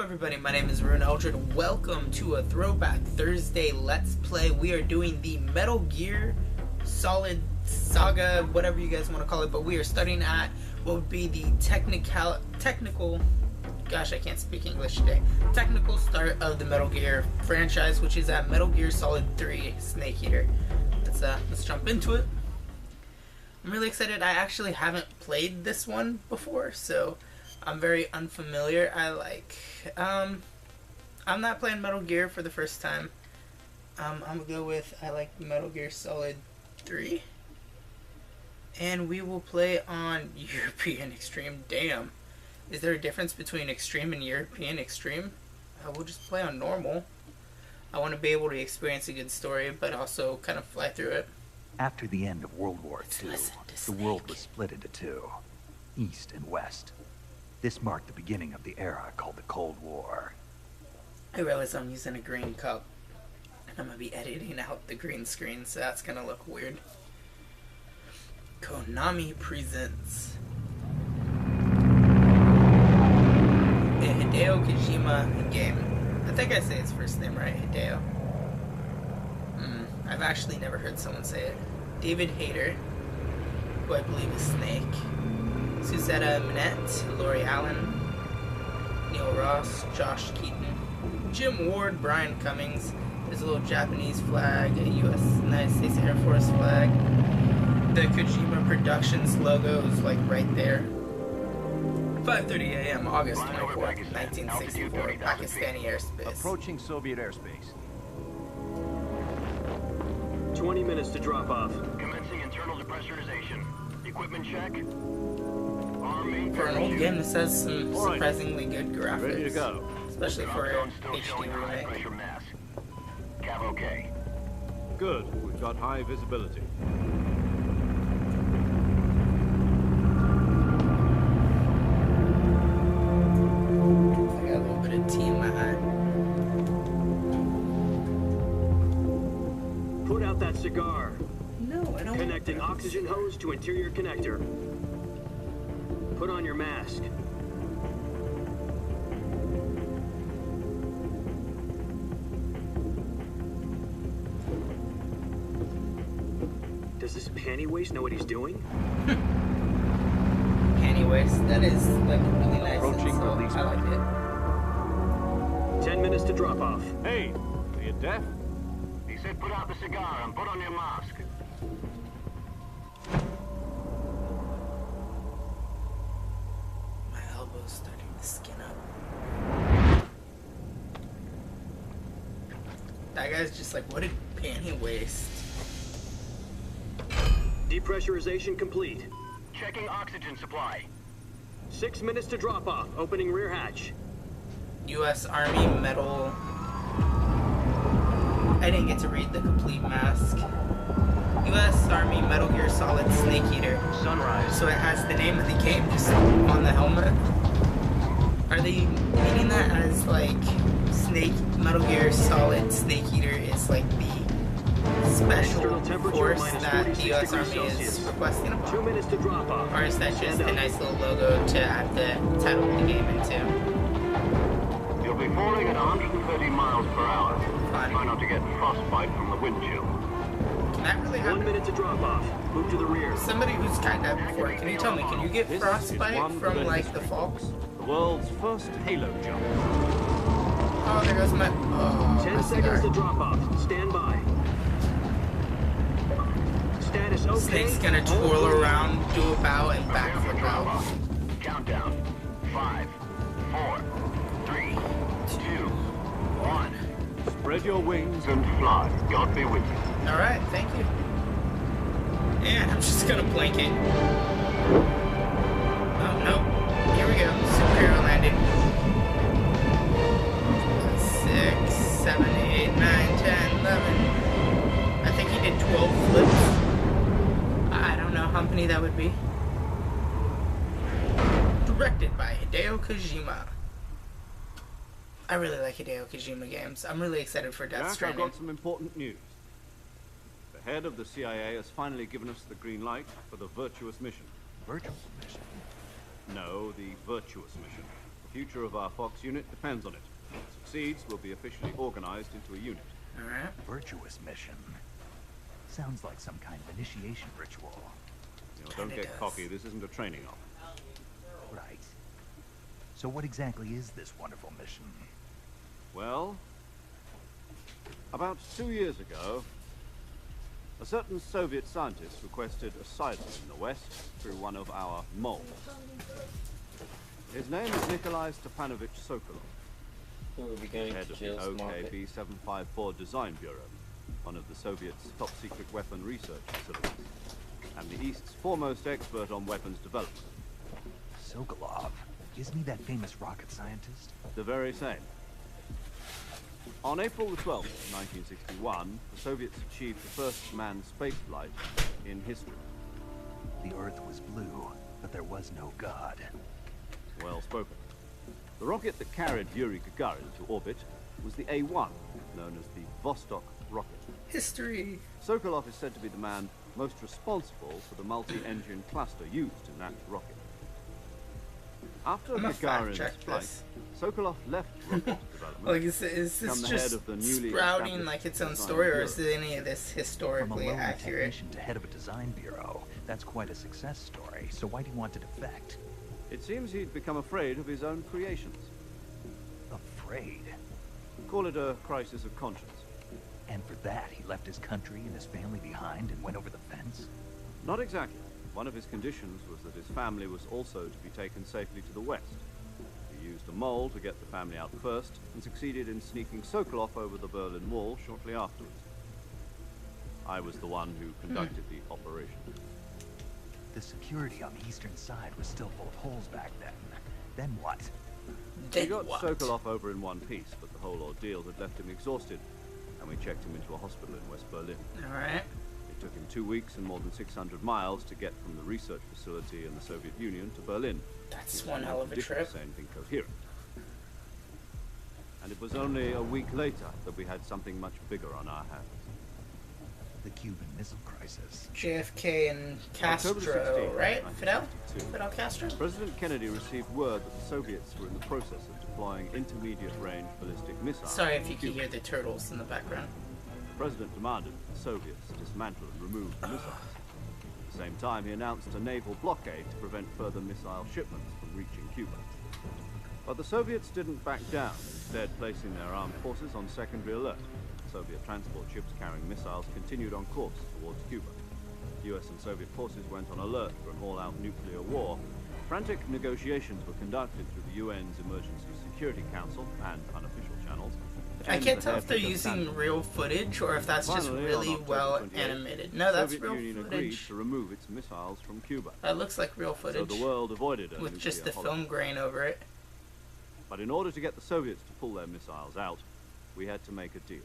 Hello everybody, my name is Rune Eldred. Welcome to a Throwback Thursday Let's Play. We are doing the Metal Gear Solid Saga, whatever you guys want to call it, but we are starting at what would be the technical, gosh I can't speak English today, technical start of the Metal Gear franchise, which is at Metal Gear Solid 3 Snake Eater. Let's jump into it. I'm really excited. I actually haven't played this one before, so I'm very unfamiliar. I'm not playing Metal Gear for the first time. I'm gonna go with, I like Metal Gear Solid 3. And we will play on European Extreme. Damn. Is there a difference between Extreme and European Extreme? We'll just play on normal. I want to be able to experience a good story, but also kind of fly through it. After the end of World War II, the world was split into two, East and West. This marked the beginning of the era called the Cold War. I realize I'm using a green cup, and I'm going to be editing out the green screen, so that's going to look weird. Konami presents a Hideo Kojima game. I think I say his first name right, Hideo. I've actually never heard someone say it. David Hayter, who I believe is Snake. Suzetta Minette, Lori Allen, Neil Ross, Josh Keaton, Jim Ward, Brian Cummings. There's a little Japanese flag, a United States Air Force flag. The Kojima Productions logo is like right there. 5:30 a.m. August 24th, 1964, Pakistani airspace. Approaching Soviet airspace. 20 minutes to drop off. Commencing internal depressurization. Equipment check. For an old game, this has some surprisingly good graphics. Ready to go. Especially for an Still HD showing high remake. pressure mass. Cav okay. Good. We've got high visibility. I got a little bit of tea in my eye. Put out that cigar. No, I don't. Connecting oxygen hose to interior connector. Put on your mask. Does this panty waist know what he's doing? Panty waist. That is like really nice. Approaching So release I like it. 10 minutes to drop off. Hey, are you deaf? He said put out the cigar and put on your mask. My elbow's starting to skin up. That guy's just like, what a panty waist. Depressurization complete. Checking oxygen supply. 6 minutes to drop off. Opening rear hatch. U.S. Army Medal. I didn't get to read the complete mask. U.S. Army Metal Gear Solid Snake Eater. Sunrise. So it has the name of the game just on the helmet. Are they meaning that as like Metal Gear Solid Snake Eater is like the special force that the U.S. Army is requesting upon? 2 minutes to drop off. Or is that just a nice little logo to add the title of the game into? You'll be falling at 130 miles per hour. Fine. Try not to get frostbite from the wind chill. Can that really 1 happen? minute to drop off. Move to the rear. Somebody who's kind of before, can you tell me, can you get This is frostbite one from for like history. the fall? The world's first halo jump. Oh, there goes my, oh, 10 my seconds to cigar. drop off. Stand by. Status okay. Snake's gonna twirl around, do a bow, and backflip Drop out. off. Countdown. 5, 4, 3, 2, 1. Spread your wings. And fly. God be with you. Alright, thank you. And I'm just gonna blink it. Oh, no. Here we go. Superhero landing. 6, 7, 8, 9, 10, 11. I think he did 12 flips. I don't know how many that would be. Directed by Hideo Kojima. I really like Hideo Kojima games. I'm really excited for Death Jack, I've Stranding. got some important news. The head of the CIA has finally given us the green light for the Virtuous mission. Virtuous mission? No, the Virtuous mission. The future of our Fox unit depends on it. If it succeeds, we'll be officially organized into a unit. Alright. Virtuous mission. Sounds like some kind of initiation ritual. You know, don't Kinda get does. cocky. This isn't a training op. Right. So what exactly is this wonderful mission? Well, about 2 years ago, a certain Soviet scientist requested asylum in the West through one of our moles. His name is Nikolai Stepanovich Sokolov, Who will be going head to of the jail smartly. OKB 754 Design Bureau, one of the Soviets' top-secret weapon research facilities, and the East's foremost expert on weapons development. Sokolov. Isn't he that famous rocket scientist? The very same. On April the 12th, 1961, the Soviets achieved the first manned spaceflight in history. The Earth was blue, but there was no God. Well spoken. The rocket that carried Yuri Gagarin to orbit was the A-1, known as the Vostok rocket. History. Sokolov is said to be the man most responsible for the multi-engine cluster used in that rocket. After I'm gonna fact Gagarin's check flight, this. Sokolov left rocket development. Like, is this Become the head just of the newly sprouting established like its own design story, or bureau. is any of this From a historically lowly accurate? technician to head of a design bureau. That's quite a success story. So why do you want to defect? It seems he'd become afraid of his own creations. Afraid. Call it a crisis of conscience. And for that, he left his country and his family behind and went over the fence? Not exactly. One of his conditions was that his family was also to be taken safely to the west. He used a mole to get the family out first, and succeeded in sneaking Sokolov over the Berlin Wall shortly afterwards. I was the one who conducted the operation. The security on the eastern side was still full of holes back then. Then what? We Then got what? Sokolov over in one piece, but the whole ordeal had left him exhausted, and we checked him into a hospital in West Berlin. Alright. It took him 2 weeks and more than 600 miles to get from the research facility in the Soviet Union to Berlin. That's It's one hell of a ridiculous trip. to say anything coherent. And it was only a week later that we had something much bigger on our hands. The Cuban Missile Crisis. JFK and October Castro, 16th, right? Fidel? 1962. Fidel Castro? President Kennedy received word that the Soviets were in the process of deploying intermediate-range ballistic missiles. Sorry if in you can Cuba. hear the turtles in the background. The President demanded that the Soviets dismantle and remove the missiles. At the same time, he announced a naval blockade to prevent further missile shipments from reaching Cuba. But the Soviets didn't back down, instead placing their armed forces on secondary alert. Soviet transport ships carrying missiles continued on course towards Cuba. US and Soviet forces went on alert for an all-out nuclear war. Frantic negotiations were conducted through the UN's Emergency Security Council and unofficial channels. to I end can't the tell if they're head-to-head using standoff. real footage or if that's just Finally, on really October well 28th, animated. No, that's Soviet real Union agreed footage. to remove its missiles from Cuba. That looks like real So footage the world avoided a with just the nuclear film holocaust. grain over it. But in order to get the Soviets to pull their missiles out, we had to make a deal.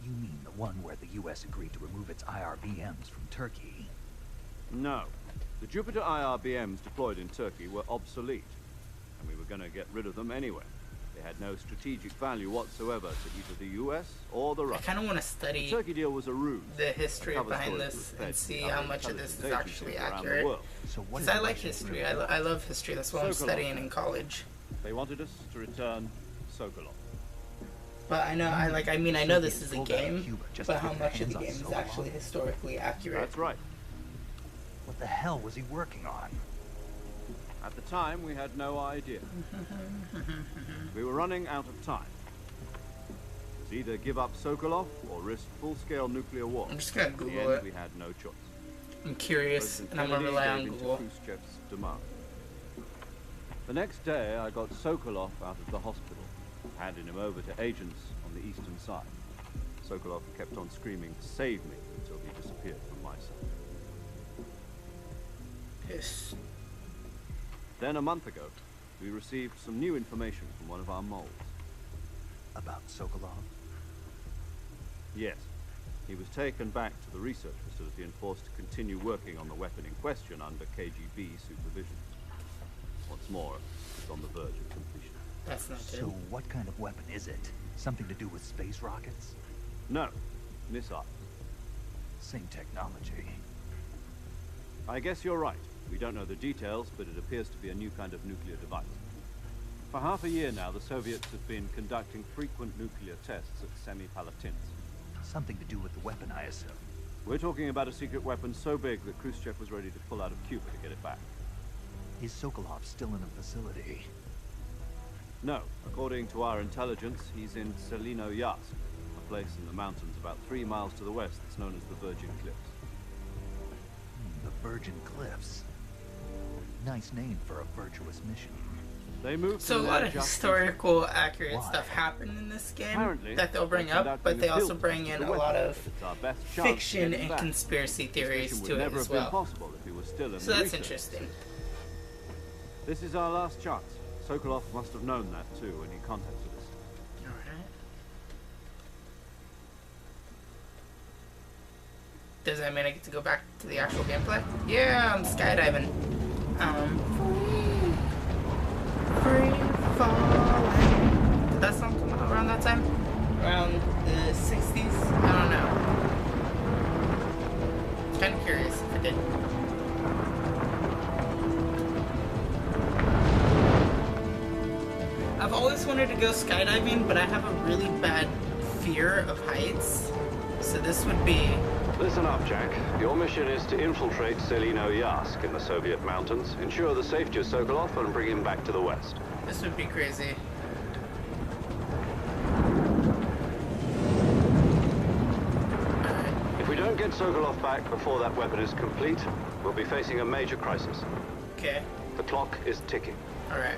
You mean the one where the US agreed to remove its IRBMs from Turkey? No. The Jupiter IRBMs deployed in Turkey were obsolete, and we were going to get rid of them anyway. They had no strategic value whatsoever to either the US or the I Russians. kind of want to The study Turkey deal was a ruse. the history Cover behind stories this were and fed to see other how much of this is intelligence actually agencies around the accurate. world. So what Because is I the like Russian history. agreement? I love history. That's what I'm Sokolov. studying in college. They wanted us to return Sokolov. But I know, I mean, I know this is a Soviets pulled out of game, Cuba just but to how get their much of the hands game on is Sokolov. actually historically accurate? That's right. What the hell was he working on? At the time, we had no idea. We were running out of time. It was either give up Sokolov or risk full-scale nuclear war. I'm just gonna In the Google end, it. we had no choice. I'm curious, President and I'm gonna Kennedy rely gave on in to Google. Khrushchev's demand. The next day, I got Sokolov out of the hospital, handing him over to agents on the eastern side. Sokolov kept on screaming, "Save me," until he disappeared from my sight. Yes. Then, a month ago, we received some new information from one of our moles. About Sokolov? Yes. He was taken back to the research facility and forced to continue working on the weapon in question under KGB supervision. What's more, it's on the verge of completion. That's not good. So what kind of weapon is it? Something to do with space rockets? No. Missile. Same technology. I guess you're right. We don't know the details, but it appears to be a new kind of nuclear device. For half a year now, the Soviets have been conducting frequent nuclear tests at Semipalatinsk. Something to do with the weapon, I assume. We're talking about a secret weapon so big that Khrushchev was ready to pull out of Cuba to get it back. Is Sokolov still in the facility? No. According to our intelligence, he's in Selino-Yatsk, a place in the mountains about 3 miles to the west that's known as the Virgin Cliffs. The Virgin Cliffs. Nice name for a virtuous mission. They moved So a from lot there of just historical accurate Why? stuff happened in this game Apparently, that they'll bring they're up, but conducting they a also field bring test in of a the lot weapon. of It's our best chance of fiction getting and back. conspiracy This theories mission would to it never as have been well. possible if he was still in So the that's research. interesting. This is our last chance. Sokolov must have known that too when he contacted us. Alright. Does that mean I get to go back to the actual gameplay? Yeah, I'm skydiving. Free falling. Did that song come out around that time? Around the 60s? I don't know. Kind of curious if it did. I've always wanted to go skydiving, but I have a really bad fear of heights. So this would be... Listen up, Jack. Your mission is to infiltrate Selino-Yatsk in the Soviet mountains, ensure the safety of Sokolov, and bring him back to the west. This would be crazy. If we don't get Sokolov back before that weapon is complete, we'll be facing a major crisis. Okay. The clock is ticking. Alright.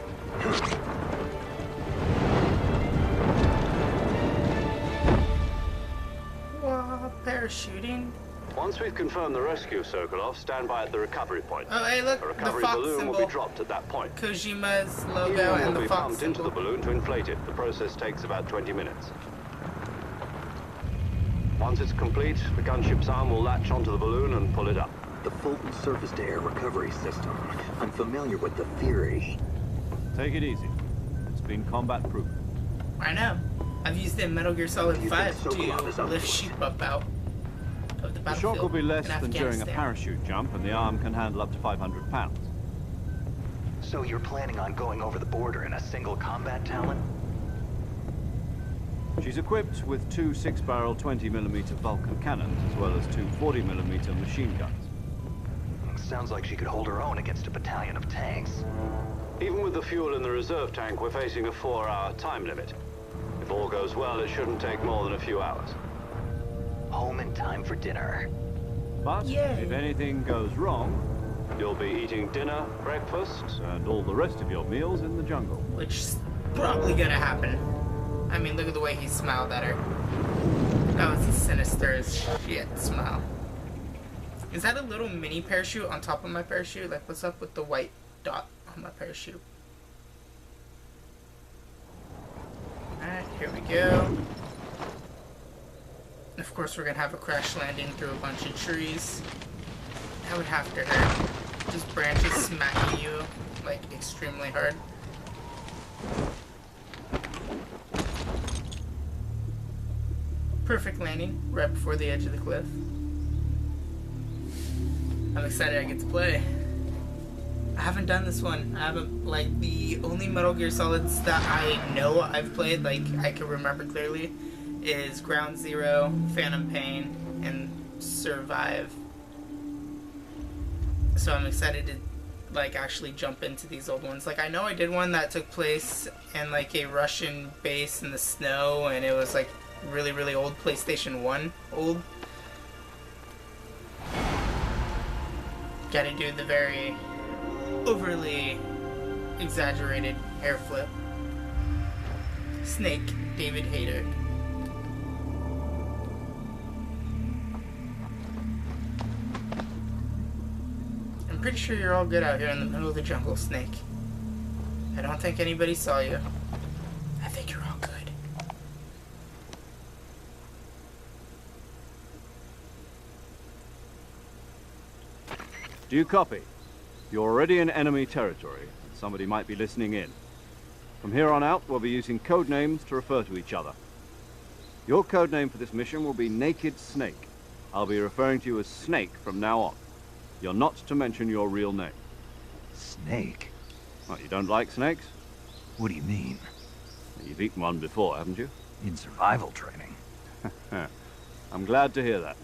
Whoa, parachuting. Once we've confirmed the rescue of Sokolov, stand by at the recovery point. Oh, hey, look, A the recovery fox balloon will symbol. be dropped at that point. Kojima's logo Helium and will the be fox pumped into the symbol. balloon to inflate it. The process takes about 20 minutes. Once it's complete, the gunship's arm will latch onto the balloon and pull it up. The Fulton surface-to-air recovery system. I'm familiar with the theory. Take it easy. It's been combat-proof. I know. I've used it in Metal Gear Solid You 5 think Sokolov is to up lift to it? sheep up out of the The battlefield shock will be less in than during a Afghanistan. parachute jump, and the arm can handle up to 500 pounds. So you're planning on going over the border in a single combat Talon? She's equipped with 2 6-barrel 20mm Vulcan cannons, as well as 2 40mm machine guns. Sounds like she could hold her own against a battalion of tanks. Even with the fuel in the reserve tank, we're facing a 4-hour time limit. If all goes well, it shouldn't take more than a few hours. Home in time for dinner. But Yay. if anything goes wrong, you'll be eating dinner, breakfast, and all the rest of your meals in the jungle. Which is probably gonna happen. I mean, look at the way he smiled at her. That was a sinister as shit smile. Is that a little mini parachute on top of my parachute? Like, what's up with the white dot on my parachute? Alright, here we go. Of course, we're gonna have a crash landing through a bunch of trees. That would have to hurt. Just branches smacking you, like, extremely hard. Perfect landing, right before the edge of the cliff. I'm excited I get to play. I haven't done this one. I haven't, like, the only Metal Gear Solids that I know I've played, like, I can remember clearly, is Ground Zero, Phantom Pain, and Survive. So I'm excited to, like, actually jump into these old ones. Like, I know I did one that took place in, like, a Russian base in the snow, and it was, like, really, really old, PlayStation 1 old. Gotta do the very overly exaggerated hair flip. Snake, David Hayter. I'm pretty sure you're all good out here in the middle of the jungle, Snake. I don't think anybody saw you. I think you're all good. Do you copy? You're already in enemy territory. Somebody might be listening in. From here on out, we'll be using code names to refer to each other. Your code name for this mission will be Naked Snake. I'll be referring to you as Snake from now on. You're not to mention your real name. Snake? What, you don't like snakes? What do you mean? You've eaten one before, haven't you? In survival training? I'm glad to hear that.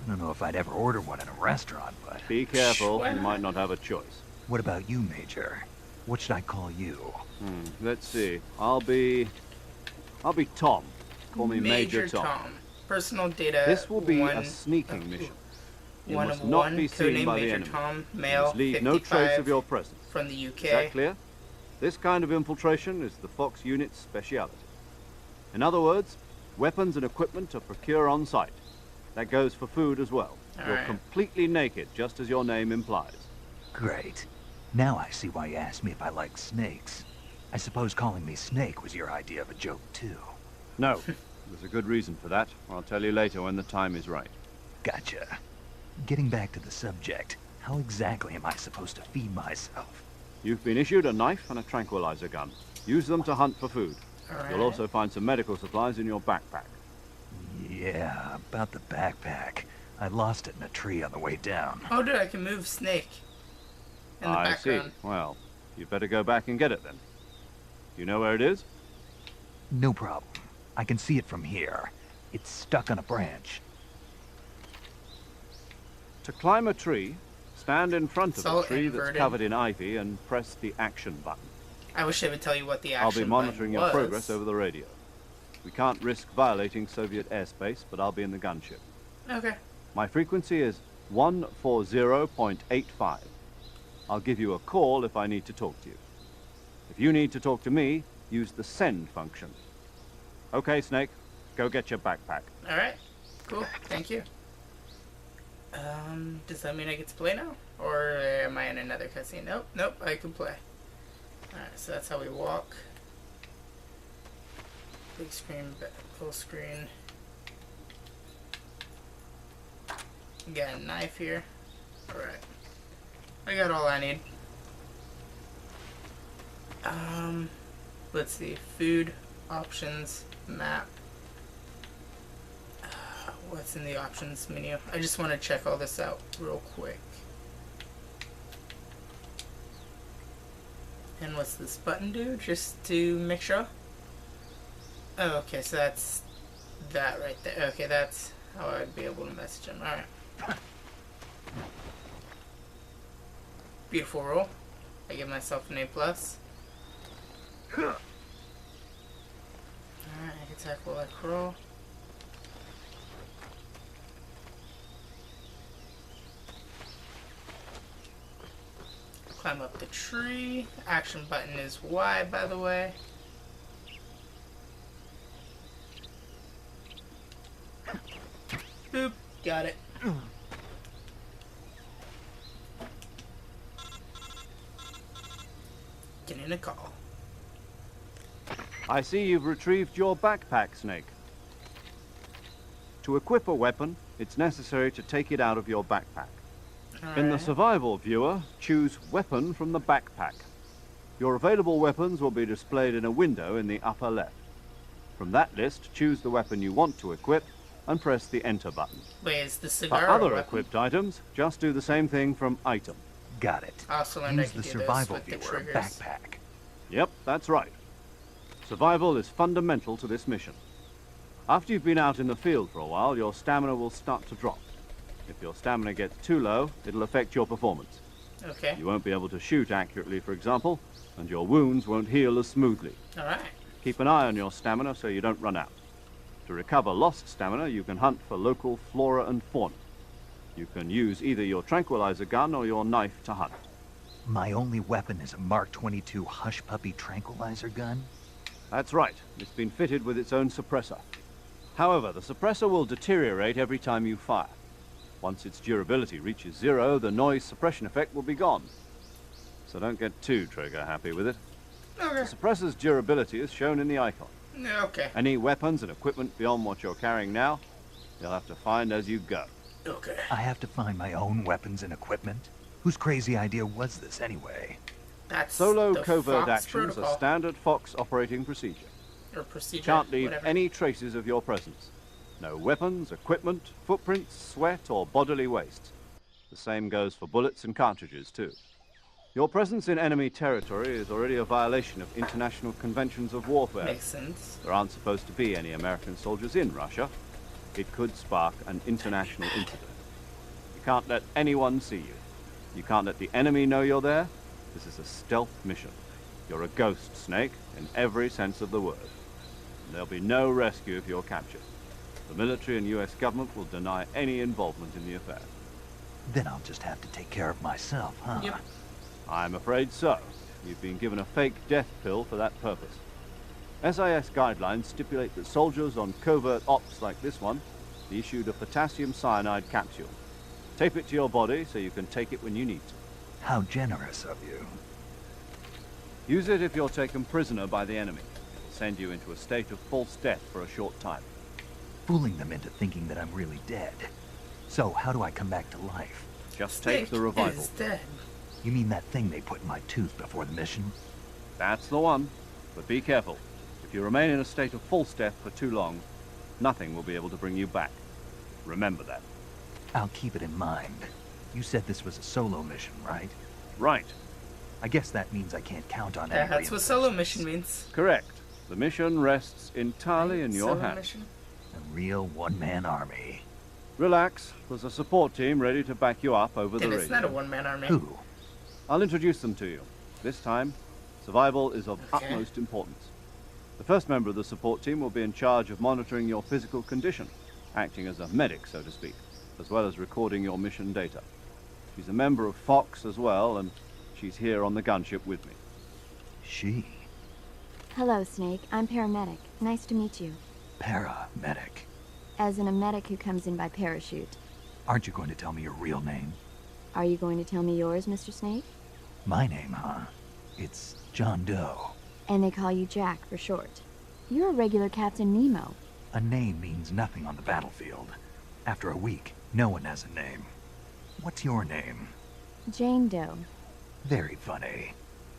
I don't know if I'd ever order one in a restaurant, but... Be careful, you might not have a choice. What about you, Major? What should I call you? Let's see. I'll be Tom. Call me Major Tom. Personal data. This will be a sneaking mission. You must not be seen by the enemy. Tom, You male, must leave no trace of your presence. from the UK. Is that clear? This kind of infiltration is the Fox unit's speciality. In other words, weapons and equipment are procured on site. That goes for food as well. You're completely naked, just as your name implies. Great. Now I see why you asked me if I like snakes. I suppose calling me Snake was your idea of a joke, too. No, there's a good reason for that. I'll tell you later when the time is right. Gotcha. Getting back to the subject, how exactly am I supposed to feed myself? You've been issued a knife and a tranquilizer gun. Use them to hunt for food. You'll also find some medical supplies in your backpack. Yeah, about the backpack. I lost it in a tree on the way down. Oh, dude, I can move Snake. In the I background. see. Well, you'd better go back and get it then. Do you know where it is? No problem. I can see it from here. It's stuck on a branch. To climb a tree, stand in front of all a tree inverted. that's covered in ivy and press the action button. I wish they would tell you what the I'll action be monitoring button your was. progress over the radio. We can't risk violating Soviet airspace, but I'll be in the gunship. Okay. My frequency is 140.85. I'll give you a call if I need to talk to you. If you need to talk to me, use the send function. Okay, Snake, go get your backpack. Alright. Cool. Thank you. Does that mean I get to play now? Or am I in another cutscene? Nope, I can play. Alright, so that's how we walk. Big screen, full screen. Got a knife here. Alright. I got all I need. Let's see. Food, options, map. What's in the options menu? I just want to check all this out real quick. And what's this button do? Just to make sure? Oh, okay, so that's that right there. Okay, that's how I'd be able to message him. Alright. Beautiful roll. I give myself an A+. Alright, I can tackle that crow. Climb up the tree. Action button is Y, by the way. Boop. Got it. Getting a call. I see you've retrieved your backpack, Snake. To equip a weapon, it's necessary to take it out of your backpack. In the survival viewer, choose Weapon from the backpack. Your available weapons will be displayed in a window in the upper left. From that list, choose the weapon you want to equip and press the Enter button. Wait, is the For cigar other weapon? equipped items, just do the same thing from Item. Got it. I also learned I Use could the do this survival with the viewer triggers. backpack. Yep, that's right. Survival is fundamental to this mission. After you've been out in the field for a while, your stamina will start to drop. If your stamina gets too low, it'll affect your performance. Okay. You won't be able to shoot accurately, for example, and your wounds won't heal as smoothly. Alright. Keep an eye on your stamina so you don't run out. To recover lost stamina, you can hunt for local flora and fauna. You can use either your tranquilizer gun or your knife to hunt. My only weapon is a Mark 22 Hush Puppy tranquilizer gun? That's right. It's been fitted with its own suppressor. However, the suppressor will deteriorate every time you fire. Once its durability reaches 0, the noise suppression effect will be gone. So don't get too trigger happy with it. Okay. The suppressor's durability is shown in the icon. Okay. Any weapons and equipment beyond what you're carrying now, you'll have to find as you go. Okay. I have to find my own weapons and equipment? Whose crazy idea was this anyway? That's Solo the covert Fox actions protocol. are standard Fox operating procedure. Or procedure. Can't leave whatever. any traces of your presence. No weapons, equipment, footprints, sweat, or bodily waste. The same goes for bullets and cartridges, too. Your presence in enemy territory is already a violation of international conventions of warfare. Makes sense. There aren't supposed to be any American soldiers in Russia. It could spark an international incident. You can't let anyone see you. You can't let the enemy know you're there. This is a stealth mission. You're a ghost, Snake, in every sense of the word. And there'll be no rescue if you're captured. The military and US government will deny any involvement in the affair. Then I'll just have to take care of myself, huh? Yep. I'm afraid so. You've been given a fake death pill for that purpose. SIS guidelines stipulate that soldiers on covert ops like this one be issued a potassium cyanide capsule. Tape it to your body so you can take it when you need to. How generous of you. Use it if you're taken prisoner by the enemy. It'll send you into a state of false death for a short time. Fooling them into thinking that I'm really dead. So, how do I come back to life? Just take the revival. Is dead. You mean that thing they put in my tooth before the mission? That's the one. But be careful. If you remain in a state of false death for too long, nothing will be able to bring you back. Remember that. I'll keep it in mind. You said this was a solo mission, right? Right. I guess that means I can't count on Yeah, any that's what solo mission means. Correct. The mission rests entirely in your Solo hands. mission? A real one-man army. Relax. There's a support team ready to back you up over the Then radio. it's not a one-man army. Who? I'll introduce them to you. This time, survival is of Okay. utmost importance. The first member of the support team will be in charge of monitoring your physical condition, acting as a medic, so to speak, as well as recording your mission data. She's a member of Fox as well, and she's here on the gunship with me. She. Hello, Snake. I'm paramedic. Nice to meet you. Paramedic. As in a medic who comes in by parachute. Aren't you going to tell me your real name? Are you going to tell me yours, Mr. Snake? My name, huh? It's John Doe. And they call you Jack for short. You're a regular Captain Nemo. A name means nothing on the battlefield. After a week, no one has a name. What's your name? Jane Doe. Very funny.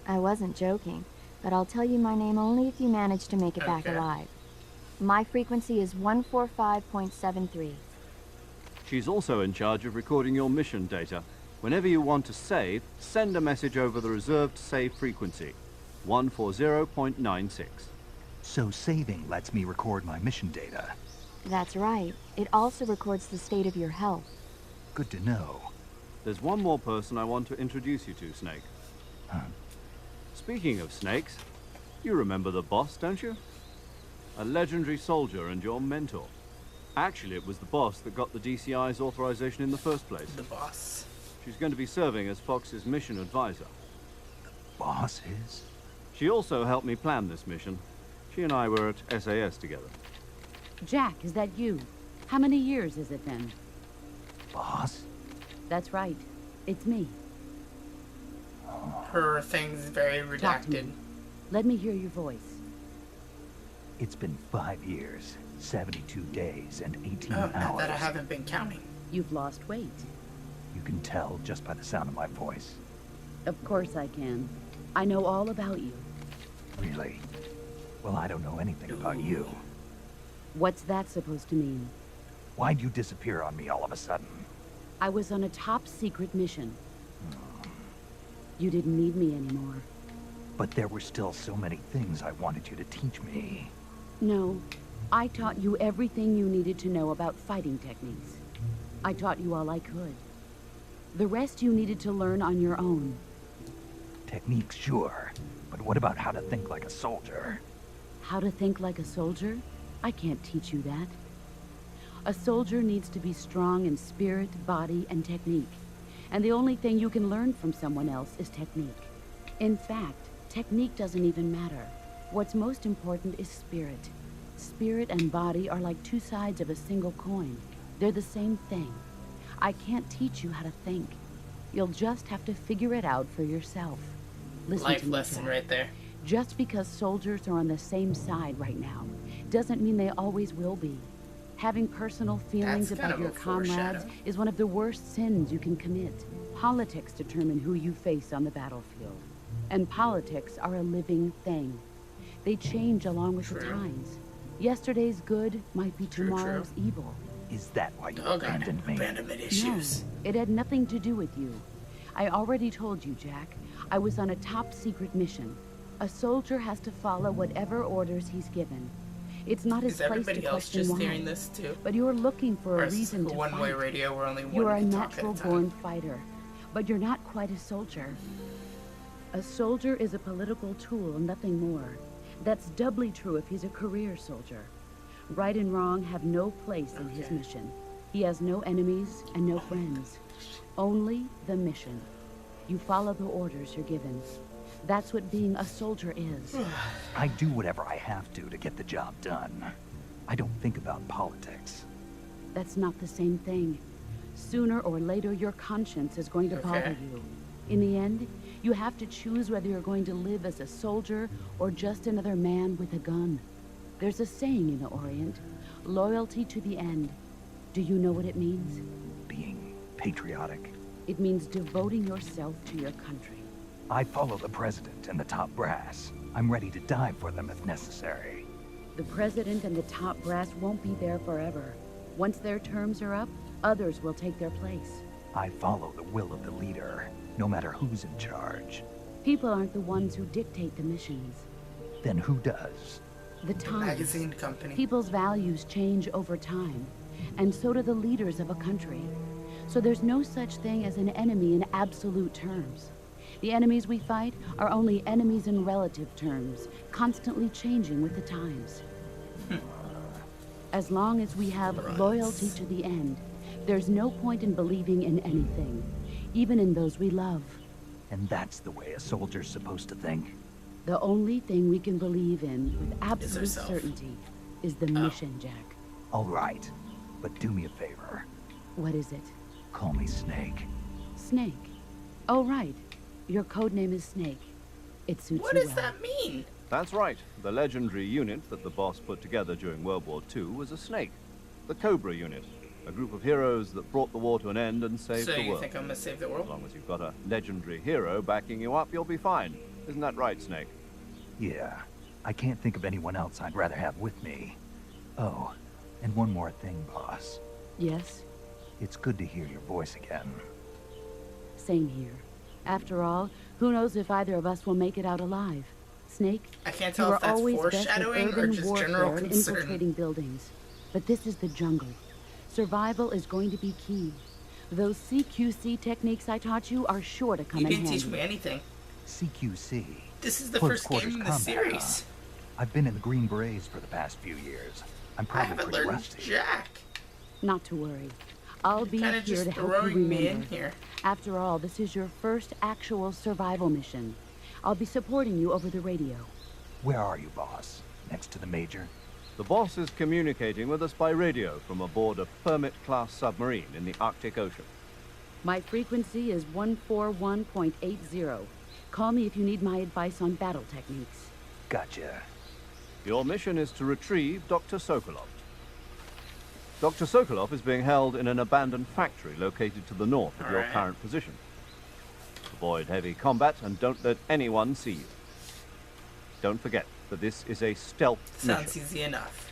I wasn't joking, but I'll tell you my name only if you manage to make it back Okay. alive. My frequency is 145.73. She's also in charge of recording your mission data. Whenever you want to save, send a message over the reserved save frequency, 140.96. So saving lets me record my mission data. That's right. It also records the state of your health. Good to know. There's one more person I want to introduce you to, Snake. Huh? Speaking of snakes, you remember the boss, don't you? A legendary soldier and your mentor. Actually, it was the boss that got the DCI's authorization in the first place. The boss. She's going to be serving as Fox's mission advisor. Boss is? She also helped me plan this mission. She and I were at SAS together. Jack, is that you? How many years is it then? Boss? That's right. It's me. Her thing's very Talk to redacted. me. Let me hear your voice. It's been 5 years, 72 days, and 18 Oh, hours. that I haven't been counting. You've lost weight. You can tell just by the sound of my voice. Of course I can. I know all about you. Really? Well, I don't know anything about you. What's that supposed to mean? Why'd you disappear on me all of a sudden? I was on a top secret mission. You didn't need me anymore. But there were still so many things I wanted you to teach me. No, I taught you everything you needed to know about fighting techniques. I taught you all I could. The rest you needed to learn on your own. Techniques, sure. But what about how to think like a soldier? How to think like a soldier? I can't teach you that. A soldier needs to be strong in spirit, body, and technique. And the only thing you can learn from someone else is technique. In fact, technique doesn't even matter. What's most important is spirit. Spirit and body are like two sides of a single coin. They're the same thing. I can't teach you how to think. You'll just have to figure it out for yourself. Listen Life to me, lesson Jack. right there. Just because soldiers are on the same side right now doesn't mean they always will be. Having personal feelings That's kind about of your a foreshadow. comrades is one of the worst sins you can commit. Politics determine who you face on the battlefield. And politics are a living thing. They change along with the True. times. Yesterday's good might be True, tomorrow's evil. Is that why you Oh god, abandoned me? abandonment issues. No, it had nothing to do with you. I already told you, Jack. I was on a top-secret mission. A soldier has to follow whatever orders he's given. It's not his Is place to everybody else question just why. hearing this too? But you're looking for Or a is this reason like a to one-way fight. radio where only one You're a can talk at a natural-born time? fighter, but you're not quite a soldier. A soldier is a political tool, nothing more. That's doubly true if he's a career soldier. Right and wrong have no place in his mission. He has no enemies and no friends. Only the mission. You follow the orders you're given. That's what being a soldier is. I do whatever I have to get the job done. I don't think about politics. That's not the same thing. Sooner or later, your conscience is going to bother you. In the end, you have to choose whether you're going to live as a soldier or just another man with a gun. There's a saying in the Orient, loyalty to the end. Do you know what it means? Being patriotic. It means devoting yourself to your country. I follow the president and the top brass. I'm ready to die for them if necessary. The president and the top brass won't be there forever. Once their terms are up, others will take their place. I follow the will of the leader, no matter who's in charge. People aren't the ones who dictate the missions. Then who does? The times. Magazine company. People's values change over time, and so do the leaders of a country. So there's no such thing as an enemy in absolute terms. The enemies we fight are only enemies in relative terms, constantly changing with the times. As long as we have loyalty to the end, there's no point in believing in anything, even in those we love. And that's the way a soldier's supposed to think? The only thing we can believe in with absolute herself. certainty is the mission, Jack. All right, but do me a favor. What is it? Call me Snake. Snake. Oh, right. Your code name is Snake. It suits What you does well. that mean? That's right. The legendary unit that the boss put together during World War II was a snake. The Cobra unit. A group of heroes that brought the war to an end and saved So the you world. think I'm gonna save the As world? long as you've got a legendary hero backing you up, you'll be fine. Isn't that right, Snake? Yeah, I can't think of anyone else I'd rather have with me. Oh, and one more thing, boss. Yes? It's good to hear your voice again. Same here. After all, who knows if either of us will make it out alive? Snake, I can't you tell were if that's always best at foreshadowing or urban just warfare general and concern. infiltrating buildings. But this is the jungle. Survival is going to be key. Those CQC techniques I taught you are sure to come You in didn't handy. teach me anything. CQC. This is the Close first game quarters in the combat, series. huh? I've been in the Green Berets for the past few years. I'm I probably haven't pretty learned rusty. jack. Not to worry. I'll be Kinda here just to help you throwing me in remember. here. After all, this is your first actual survival mission. I'll be supporting you over the radio. Where are you, boss? Next to the Major? The boss is communicating with us by radio from aboard a Permit-class submarine in the Arctic Ocean. My frequency is 141.80. Call me if you need my advice on battle techniques. Gotcha. Your mission is to retrieve Dr. Sokolov. Dr. Sokolov is being held in an abandoned factory located to the north of your Alright. current position. Avoid heavy combat and don't let anyone see you. Don't forget that this is a stealth Sounds mission. easy enough.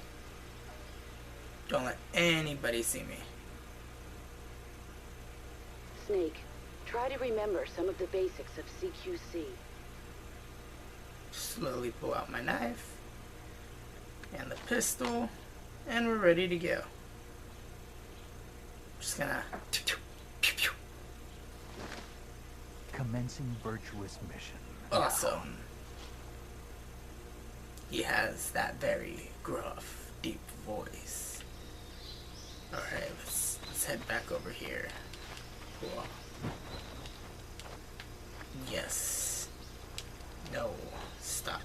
Don't let anybody see me. Snake, try to remember some of the basics of CQC. Slowly pull out my knife and the pistol, and we're ready to go. Just gonna. Commencing Virtuous mission. Awesome. He has that very gruff, deep voice. Alright, let's head back over here. Cool. Yes. No. Stop.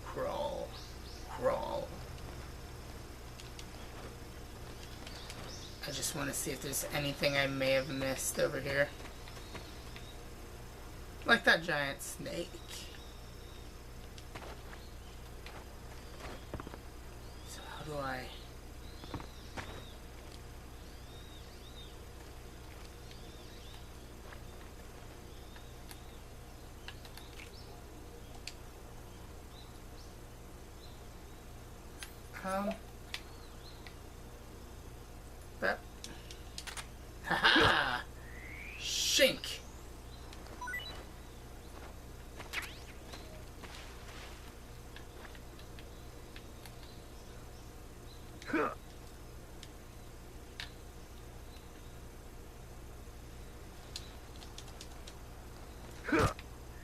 Crawl. Crawl. I just want to see if there's anything I may have missed over here. Like that giant snake. So how do I... That... Haha! Shh!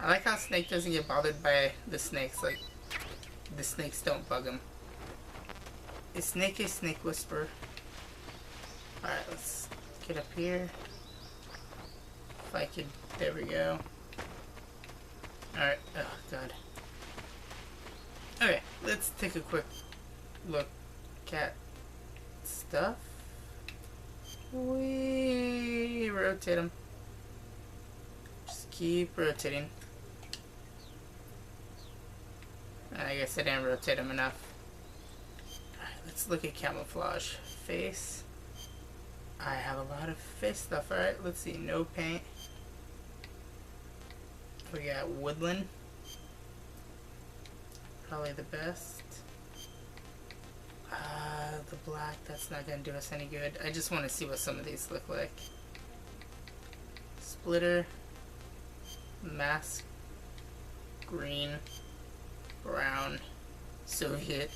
I like how Snake doesn't get bothered by the snakes. Like, the snakes don't bug him. Is Snake a snake whisperer? Alright, let's get up here. If I could... There we go. Alright. Oh, God. Okay, let's take a quick look at stuff. We rotate them. Just keep rotating. I guess I didn't rotate them enough. Alright, let's look at camouflage. Face. I have a lot of face stuff. Alright, let's see. No paint. We got woodland. Probably the best. The black, that's not going to do us any good. I just want to see what some of these look like. Splitter. Mask. Green. Brown. Soviet.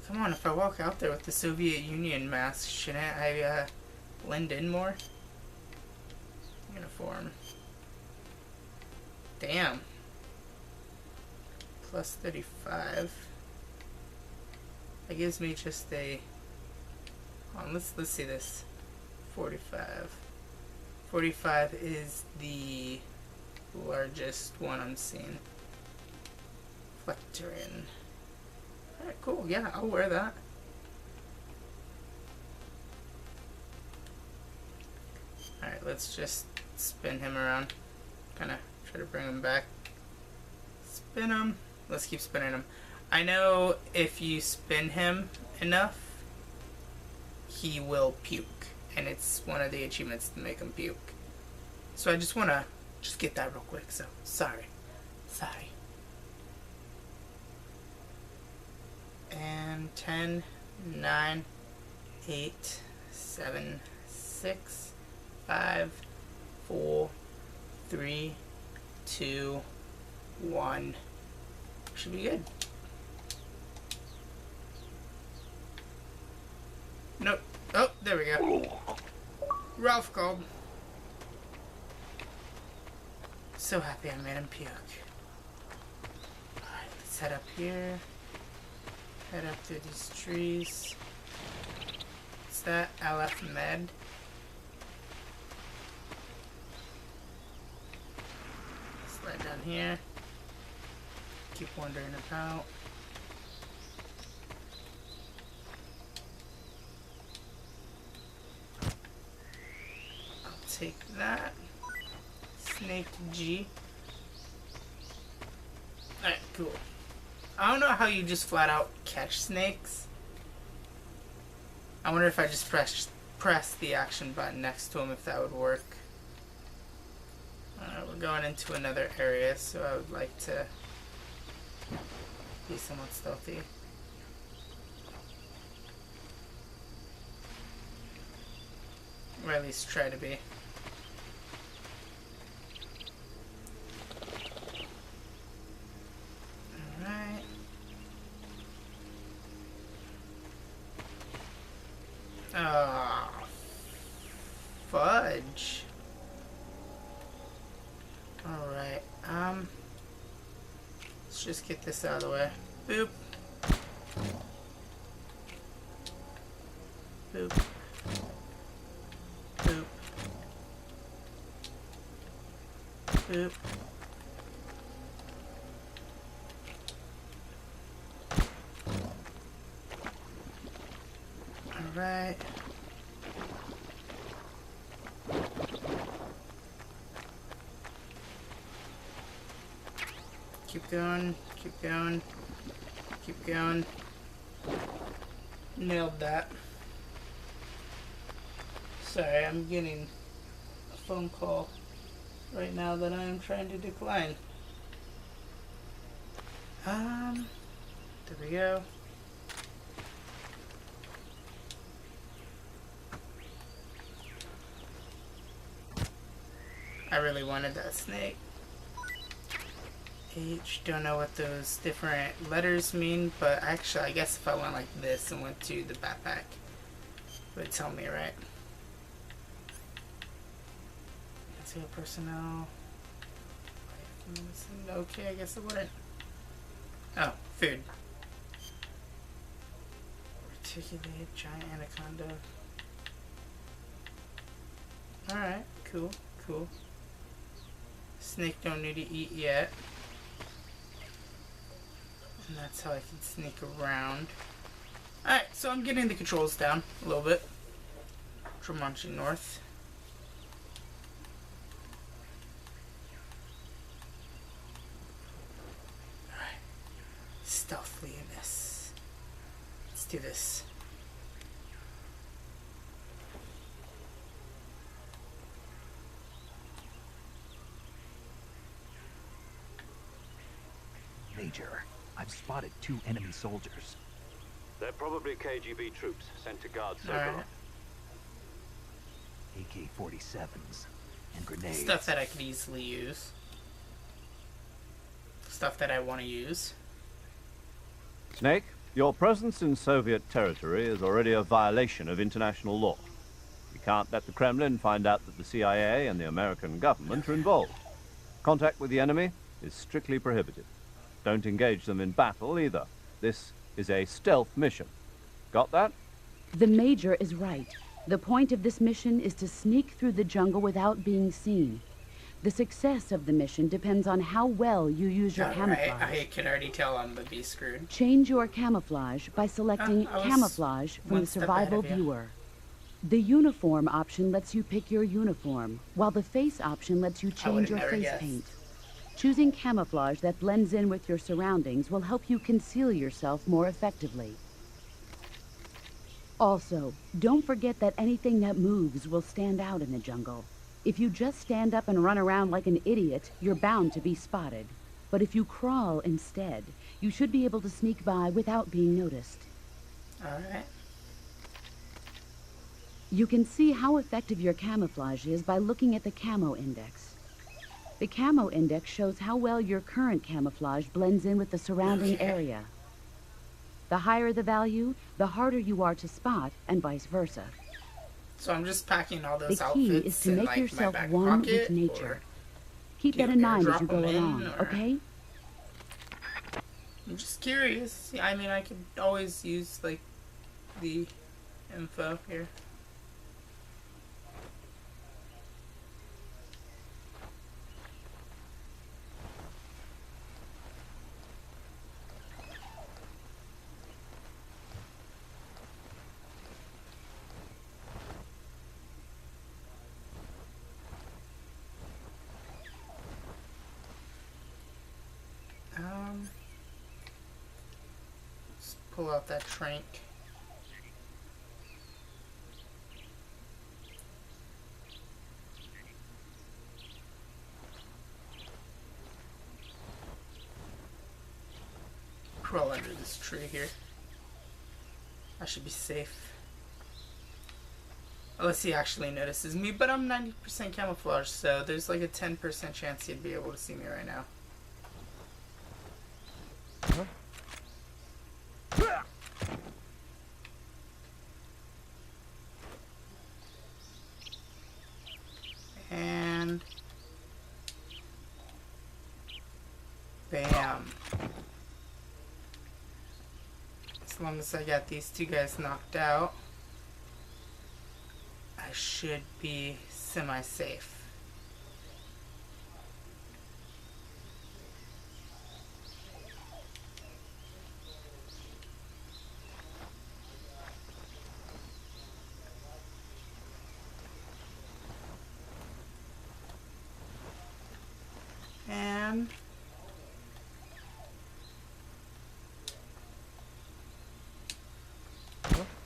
Come on, if I walk out there with the Soviet Union mask, shouldn't I blend in more? Uniform. Damn. Plus 35. That gives me just a... Hold on, let's see this. 45. 45 is the largest one I'm seeing. Flectorian. Alright, cool. Yeah, I'll wear that. Alright, let's just spin him around. Kind of try to bring him back. Spin him. Let's keep spinning him. I know if you spin him enough, he will puke. And it's one of the achievements to make him puke. So I just want to just get that real quick. So, sorry. Sorry. And 10, 9, 8, 7, 6, 5, 4, 3, 2, 1. Should be good. Nope. Oh, there we go. Ralph called. So happy I made him puke. Alright, let's head up here. Head up through these trees. What's that? LF Med. Slide down here. Keep wandering about. I'll take that. Snake G. Alright, cool. I don't know how you just flat out catch snakes. I wonder if I just press the action button next to him, if that would work. We're going into another area, so I would like to be somewhat stealthy. Or at least try to be. Alright. Ah, fudge. Alright, let's just get this out of the way. Boop. Boop. Boop. Boop. Alright. Keep going, keep going, keep going. Nailed that. Sorry, I'm getting a phone call right now that I am trying to decline. There we go. I really wanted that snake. H. Don't know what those different letters mean, but actually, I guess if I went like this and went to the backpack, it would tell me, right? Concealed personnel. Okay, I guess it wouldn't. Oh, food. Articulate, giant anaconda. Alright, cool, cool. Snake don't need to eat yet. And that's how I can sneak around. Alright, so I'm getting the controls down a little bit. Tremonti North. Alright. Stealthily in this. Let's do this. Major, I've spotted 2 enemy soldiers. They're probably KGB troops sent to guard Sokolov. Alright. AK-47s and grenades. Stuff that I could easily use. Stuff that I want to use. Snake, your presence in Soviet territory is already a violation of international law. We can't let the Kremlin find out that the CIA and the American government are involved. Contact with the enemy is strictly prohibited. Don't engage them in battle either. This is a stealth mission. Got that? The Major is right. The point of this mission is to sneak through the jungle without being seen. The success of the mission depends on how well you use your camouflage. I can already tell I'm gonna be screwed. Change your camouflage by selecting Camouflage from the Survival Viewer. The Uniform option lets you pick your uniform, while the Face option lets you change your face paint. Choosing camouflage that blends in with your surroundings will help you conceal yourself more effectively. Also, don't forget that anything that moves will stand out in the jungle. If you just stand up and run around like an idiot, you're bound to be spotted. But if you crawl instead, you should be able to sneak by without being noticed. Alright. You can see how effective your camouflage is by looking at the Camo Index. The Camo Index shows how well your current camouflage blends in with the surrounding area. The higher the value, the harder you are to spot, and vice versa. So I'm just packing all those The outfits key is to in, make like, yourself my back one pocket, with nature. or Keep do that you in mind as airdrop you go them in, along, or- okay? I'm just curious. I mean, I could always use, like, the info here. Let's pull out that trank. Crawl under this tree here. I should be safe. Unless he actually notices me, but I'm 90% camouflage, so there's like a 10% chance he'd be able to see me right now. And bam. As long as I got these 2 guys knocked out, I should be semi-safe. And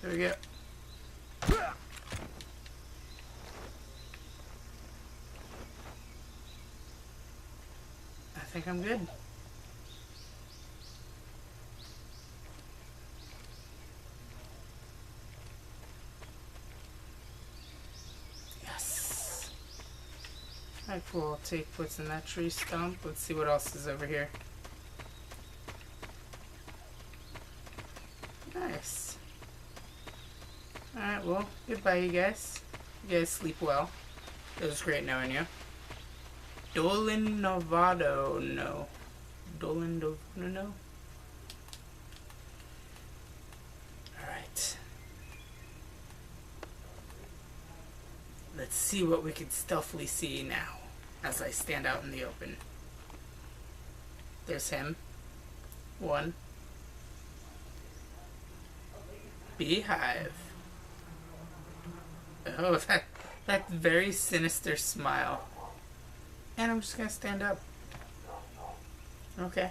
there we go. I think I'm good. Yes. Alright, cool. I'll take what's in that tree stump. Let's see what else is over here. Nice. Alright, well, goodbye, you guys. You guys sleep well. It was great knowing you. Dolan Novado, no. Dolan Novado, no. Alright. Let's see what we can stealthily see now as I stand out in the open. There's him. One. Beehive. Oh, that very sinister smile. And I'm just gonna stand up. Okay.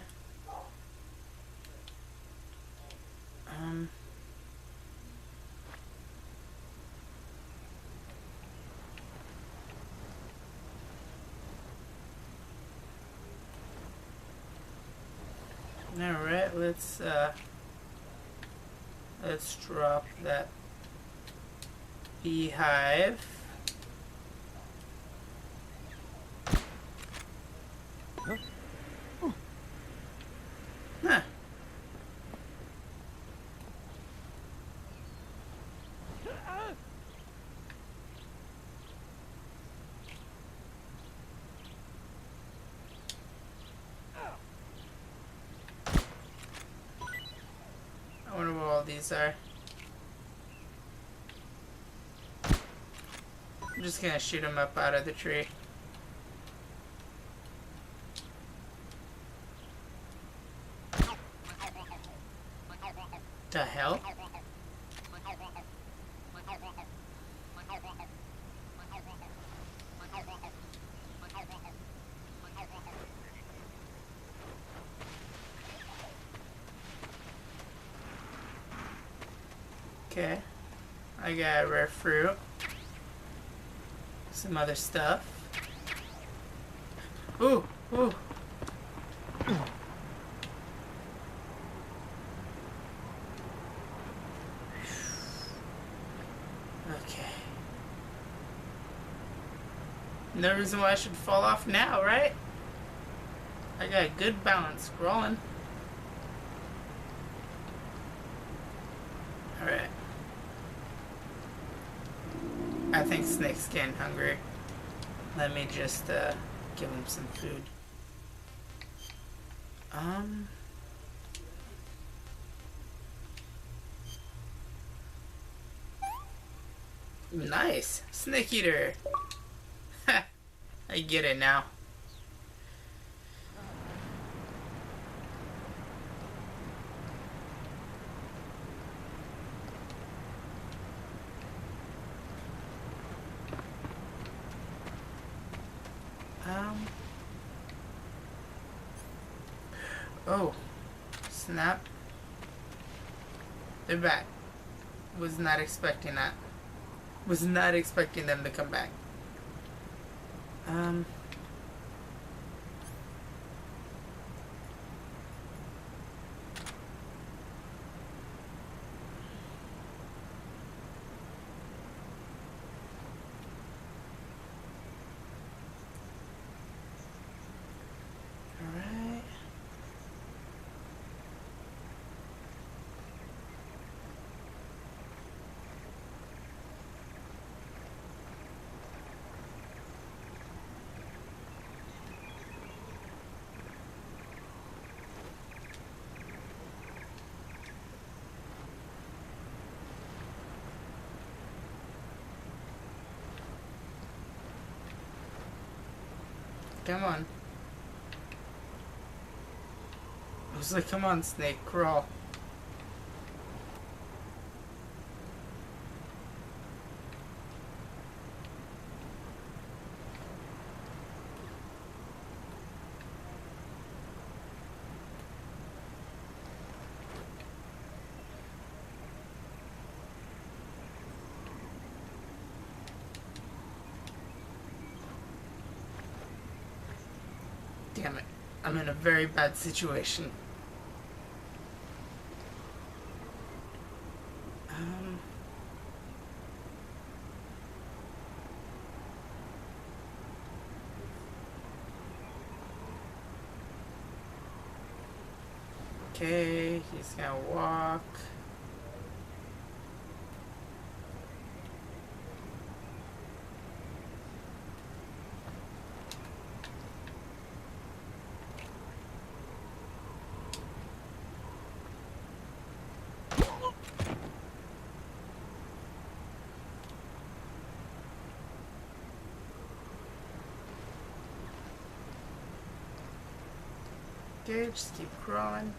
Alright, let's drop that beehive. Huh. I wonder what all these are. I'm just gonna shoot him up out of the tree. The hell? Okay, I got rare fruit, some other stuff. Ooh, ooh. Okay. No reason why I should fall off now, right? I got a good balance scrolling. Alright. I think Snake's getting hungry. Let me just give him some food. Nice! Snake eater! Ha! I get it now. Oh, snap. They're back. Was not expecting that. Was not expecting them to come back. Alright. Come on. I was like, come on, Snake, crawl. Damn it. I'm in a very bad situation. Okay, he's gonna walk. Okay, just keep crawling.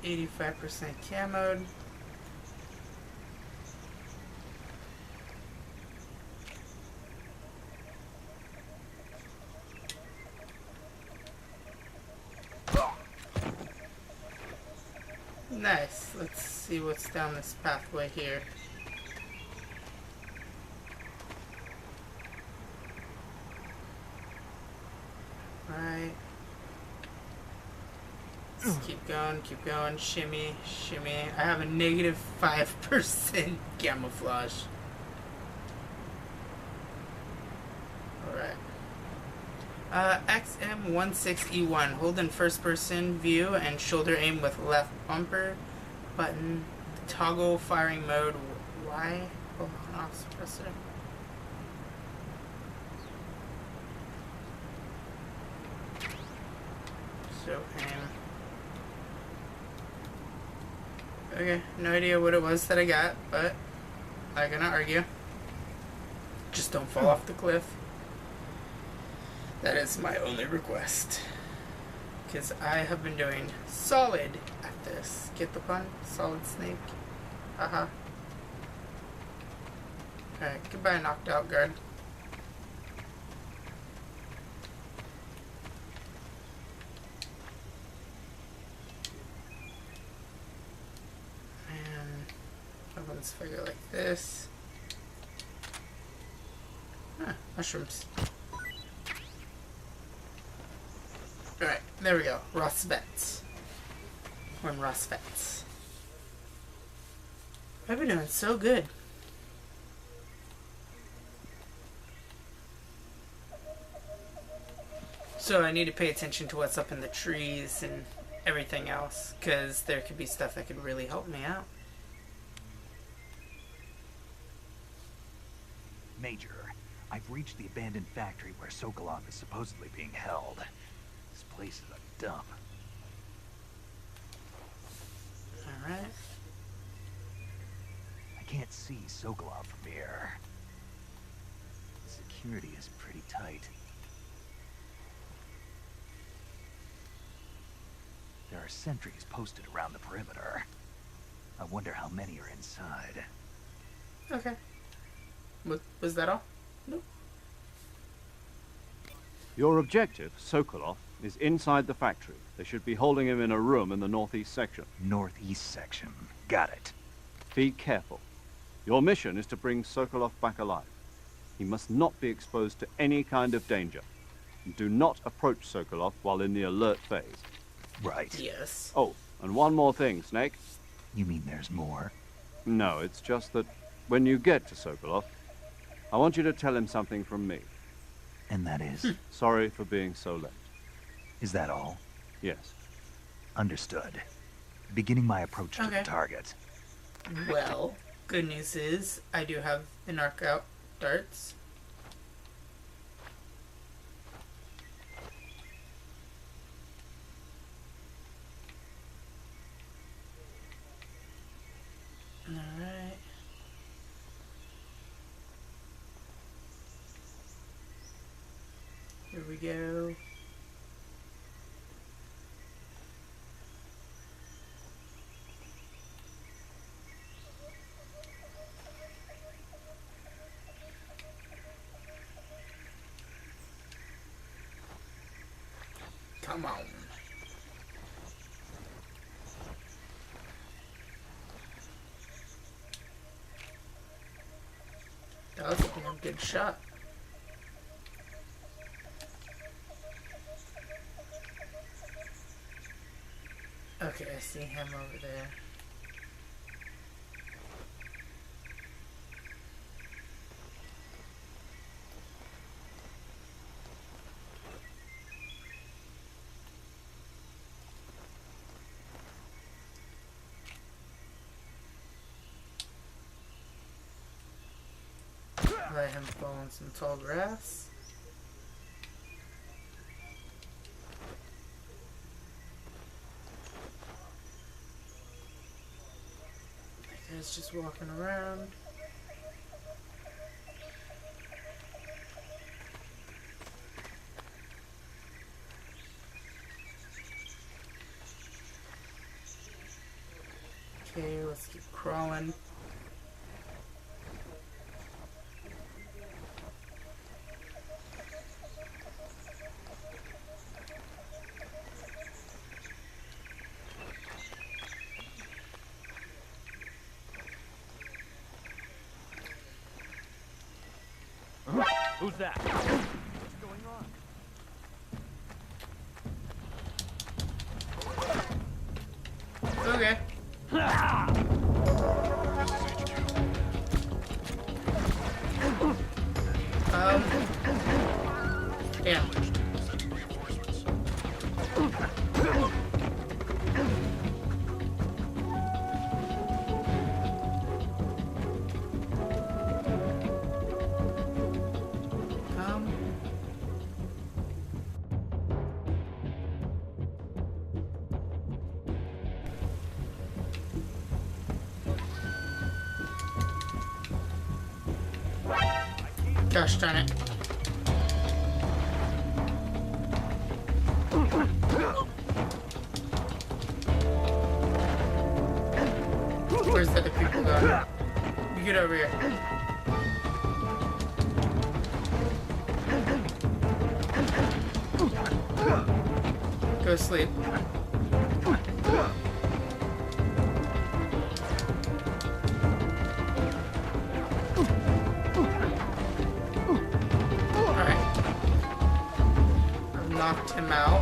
%85% camoed. Nice. Let's see what's down this pathway here. Right. Let's keep going, shimmy, shimmy. I have a negative 5% camouflage. Alright. XM16E1. Hold in first person view and shoulder aim with left bumper button. Toggle firing mode Y. Hold on, I'll suppress it. So aim. Okay, no idea what it was that I got, but I'm gonna argue. Just don't fall off the cliff. That is my only request. Because I have been doing solid at this. Get the pun? Solid snake. Haha. Alright, goodbye, knocked out guard. Let's figure like this. Ah, mushrooms. Alright, there we go. Rosvets. We're in Rosvets. I've been doing so good. So I need to pay attention to what's up in the trees and everything else, because there could be stuff that could really help me out. Major, I've reached the abandoned factory where Sokolov is supposedly being held. This place is a dump. Alright. I can't see Sokolov from here. Security is pretty tight. There are sentries posted around the perimeter. I wonder how many are inside. Okay. Was that all? Nope. Your objective, Sokolov, is inside the factory. They should be holding him in a room in the northeast section. Northeast section. Got it. Be careful. Your mission is to bring Sokolov back alive. He must not be exposed to any kind of danger. Do not approach Sokolov while in the alert phase. Right. Yes. Oh, and one more thing, Snake. You mean there's more? No, it's just that when you get to Sokolov, I want you to tell him something from me. And that is? Sorry for being so late. Is that all? Yes. Understood. Beginning my approach to Okay. the target. Well, good news is I do have the knockout darts. Alright. Here we go. Come on. That was a damn good shot. Okay, I see him over there. Let him fall in some tall grass. That guy's just walking around. Okay, let's keep crawling. Who's that? What's going on? Okay. Damn. Gosh darn it. Where's the other people going? You get over here. Go sleep. Knocked him out.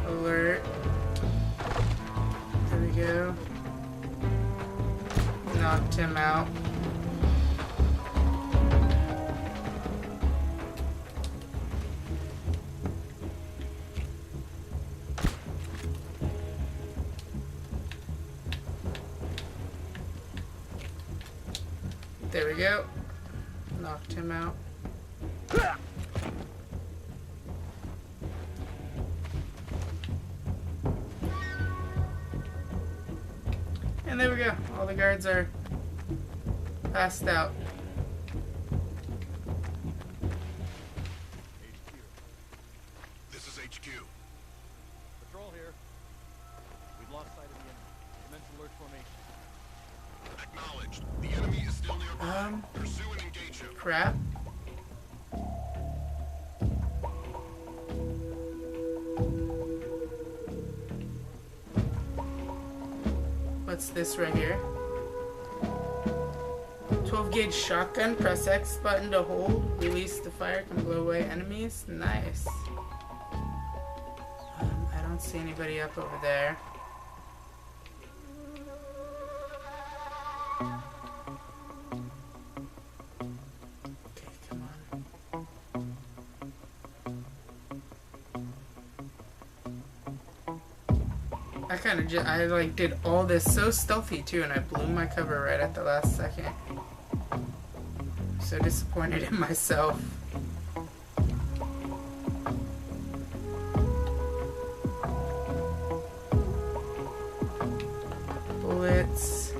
Alert. There we go. Knocked him out. There we go. Knocked him out. And there we go. All the guards are passed out. This is HQ. Patrol here. We've lost sight of the enemy. Commence alert formation. Acknowledged. The enemy is still nearby. Pursue and engage him. Crap. What's this right here? 12 gauge shotgun. Press X button to hold. Release the fire. Can blow away enemies. Nice. I don't see anybody up over there. I like did all this so stealthy too, and I blew my cover right at the last second. So disappointed in myself. Bullets.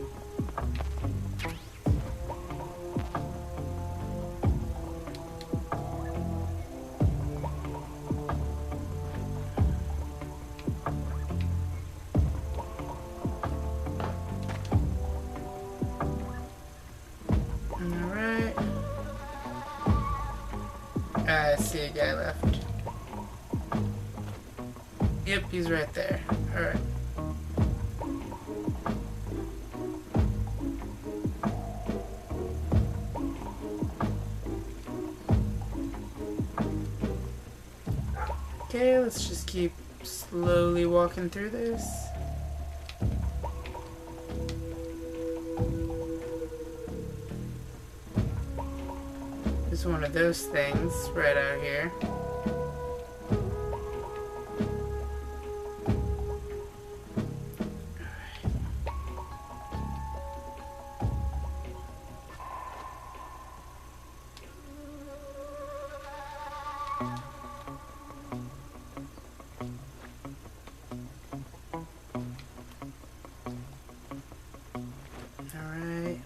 I see a guy left. Yep, he's right there. Alright. Okay, let's just keep slowly walking through this. There's one of those things right out here. Alright.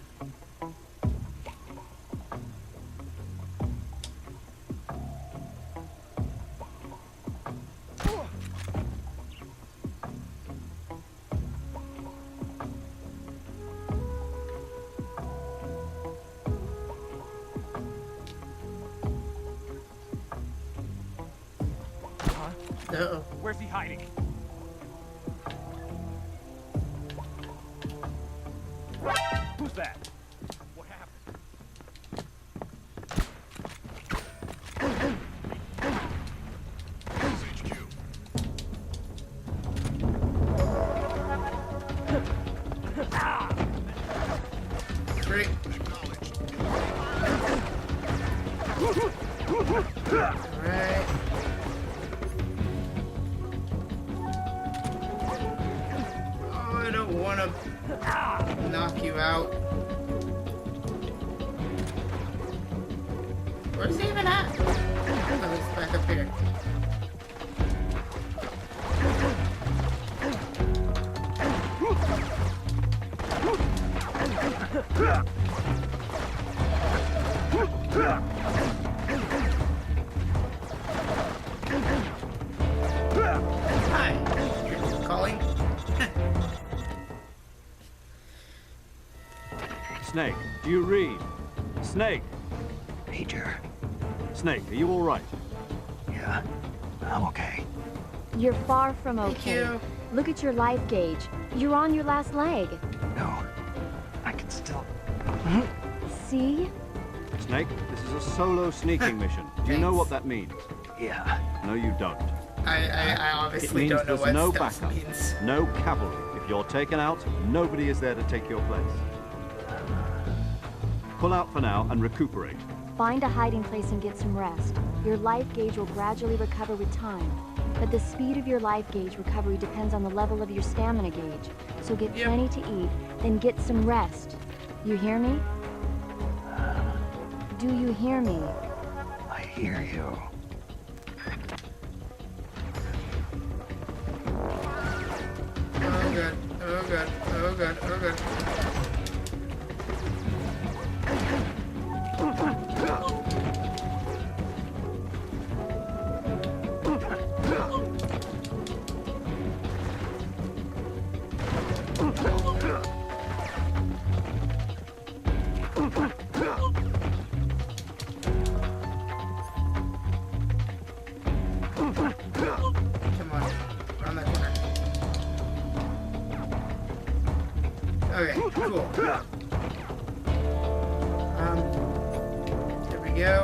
Uh-oh. Where's he hiding? Who's that? What happened? This is HQ. Great. Acknowledged. Alright. Oh, I don't want to knock you out. Where's he even at? Oh, he's back up here. Hi. You're calling? Snake, do you read? Snake! Major. Snake, are you all right? Yeah, I'm okay. You're far from Thank okay. you. Look at your life gauge. You're on your last leg. No, I can still... See? Snake, this is a solo sneaking mission. Do you know what that means? Yeah. No, you don't. I It obviously means don't know there's what no stealth backup, means. no cavalry. If you're taken out, nobody is there to take your place. Pull out for now and recuperate. Find a hiding place and get some rest. Your life gauge will gradually recover with time. But the speed of your life gauge recovery depends on the level of your stamina gauge. So get plenty to eat, then get some rest. You hear me? Do you hear me? I hear you. Oh god, oh god, oh god, oh god. Come on, around that corner. Okay, cool. There we go.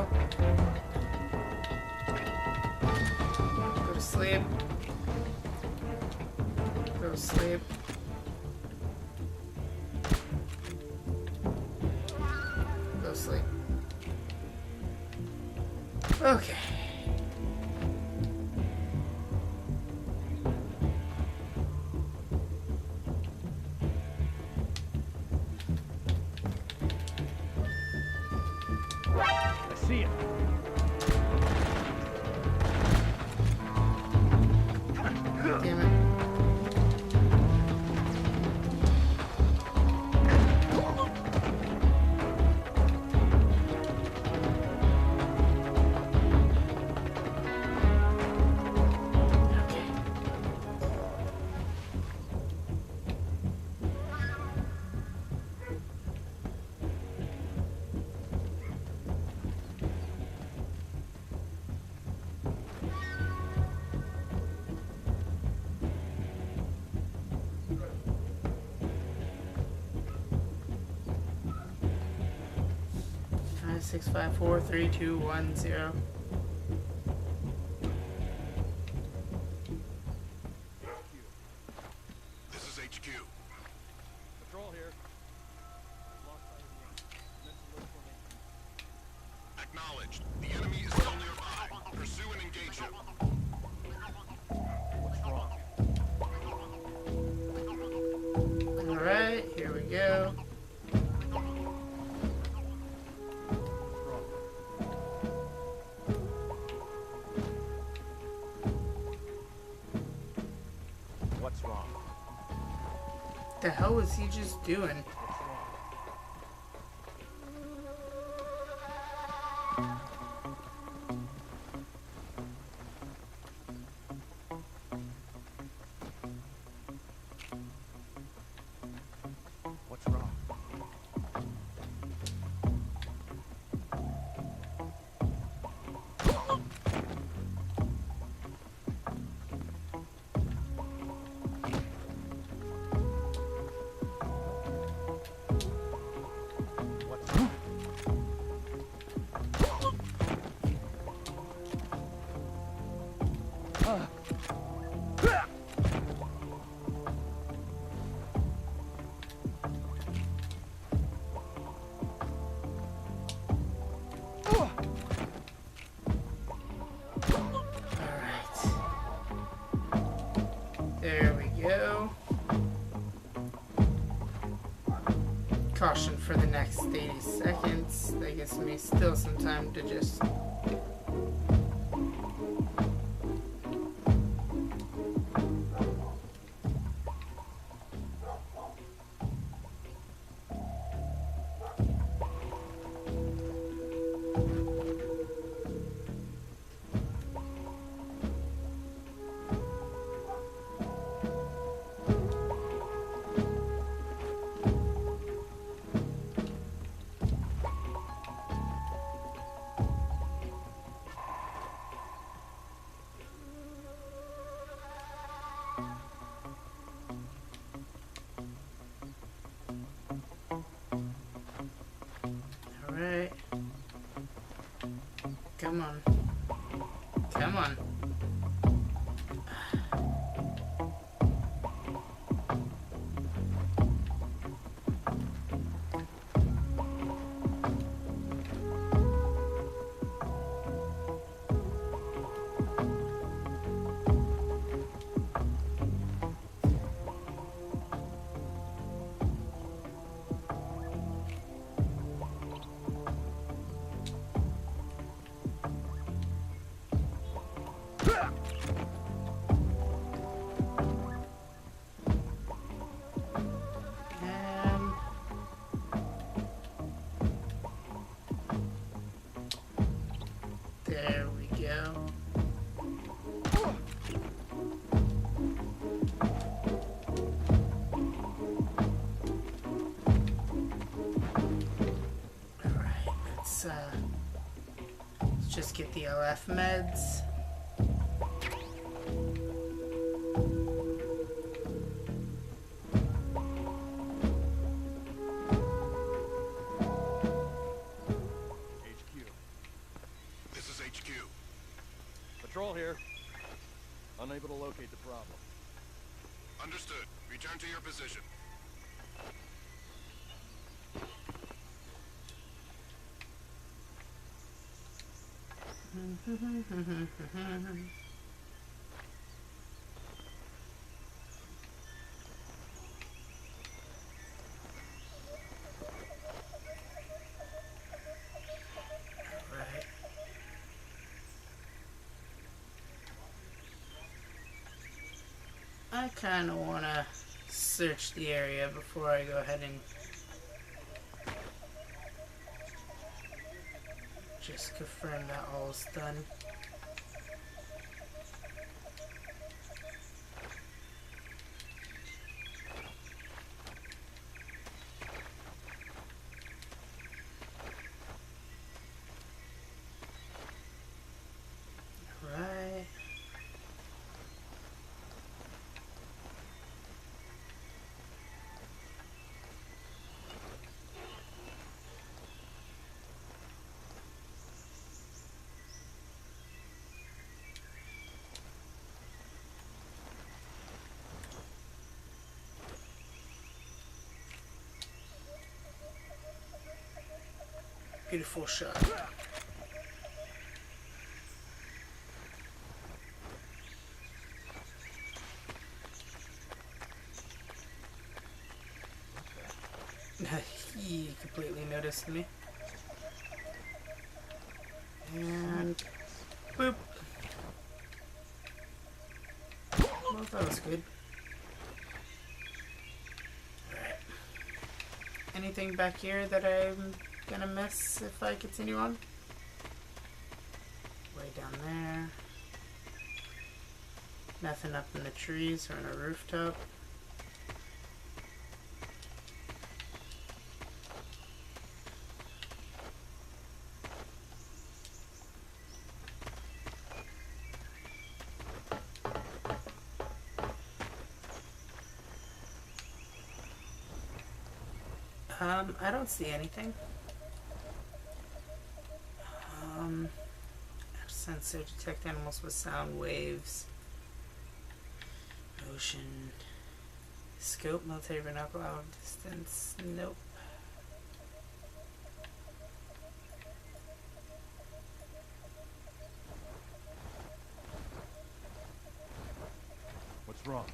Go to sleep. Go to sleep. Go to sleep. Okay. I see him. Damn it. Okay. Nine, 6, 5, 4, 3, 2, 1, 0. This is HQ. Patrol here. Lost sight of the enemy. Mental formation. Acknowledged. The enemy is still nearby. Pursue and engage him. What's wrong? Alright, here we go. What's wrong? The hell was he just doing? What's wrong? caution for the next 80 seconds. That gives me still some time to just... Alright. Come on. Come on. There we go. Alright, let's just get the LF meds. Patrol here. Unable to locate the problem. Understood. Return to your position. Right. I kind of want to search the area before I go ahead and just confirm that all's done. Right. Beautiful shot. He completely noticed me. And boop. Well, that was good. Alright. Anything back here that I'm gonna miss if I continue on? Way down there. Nothing up in the trees or on a rooftop. I don't see anything. Sensor detect animals with sound waves. Motion. Scope, military binocle, out of distance. Nope. What's wrong?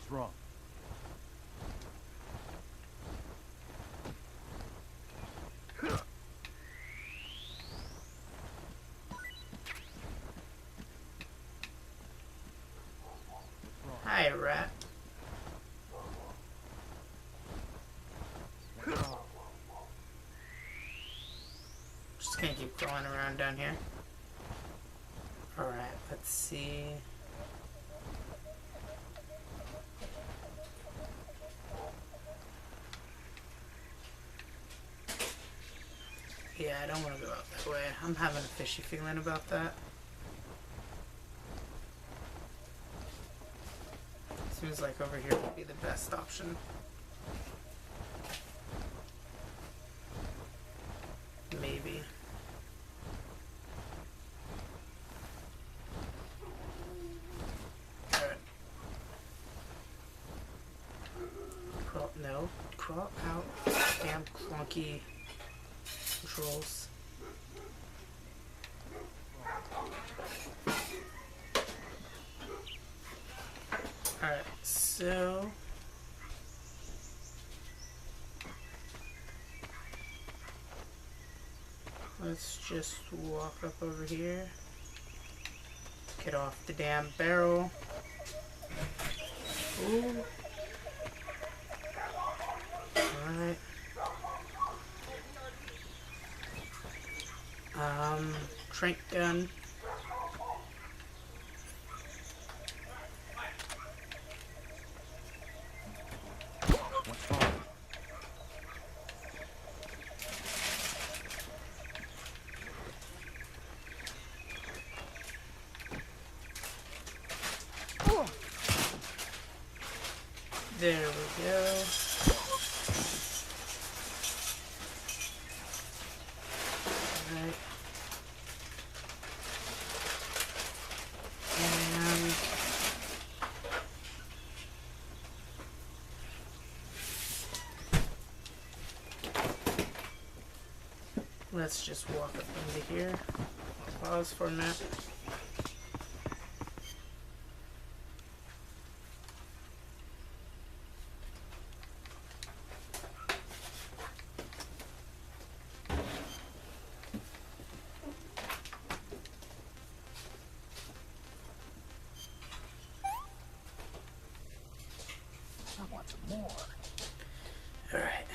What's wrong? Hi, rat. Just gonna keep going around down here. Alright, let's see. Yeah, I don't want to go out that way. I'm having a fishy feeling about that. Seems like over here would be the best option. Maybe. Alright. Crawl, no. Crawl out. Damn clunky controls. Alright, so let's just walk up over here. Get off the damn barrel. Ooh. Alright. Trank gun. What's wrong? There we go. Alright. And let's just walk up into here. Pause for a minute. I want some more. Alright.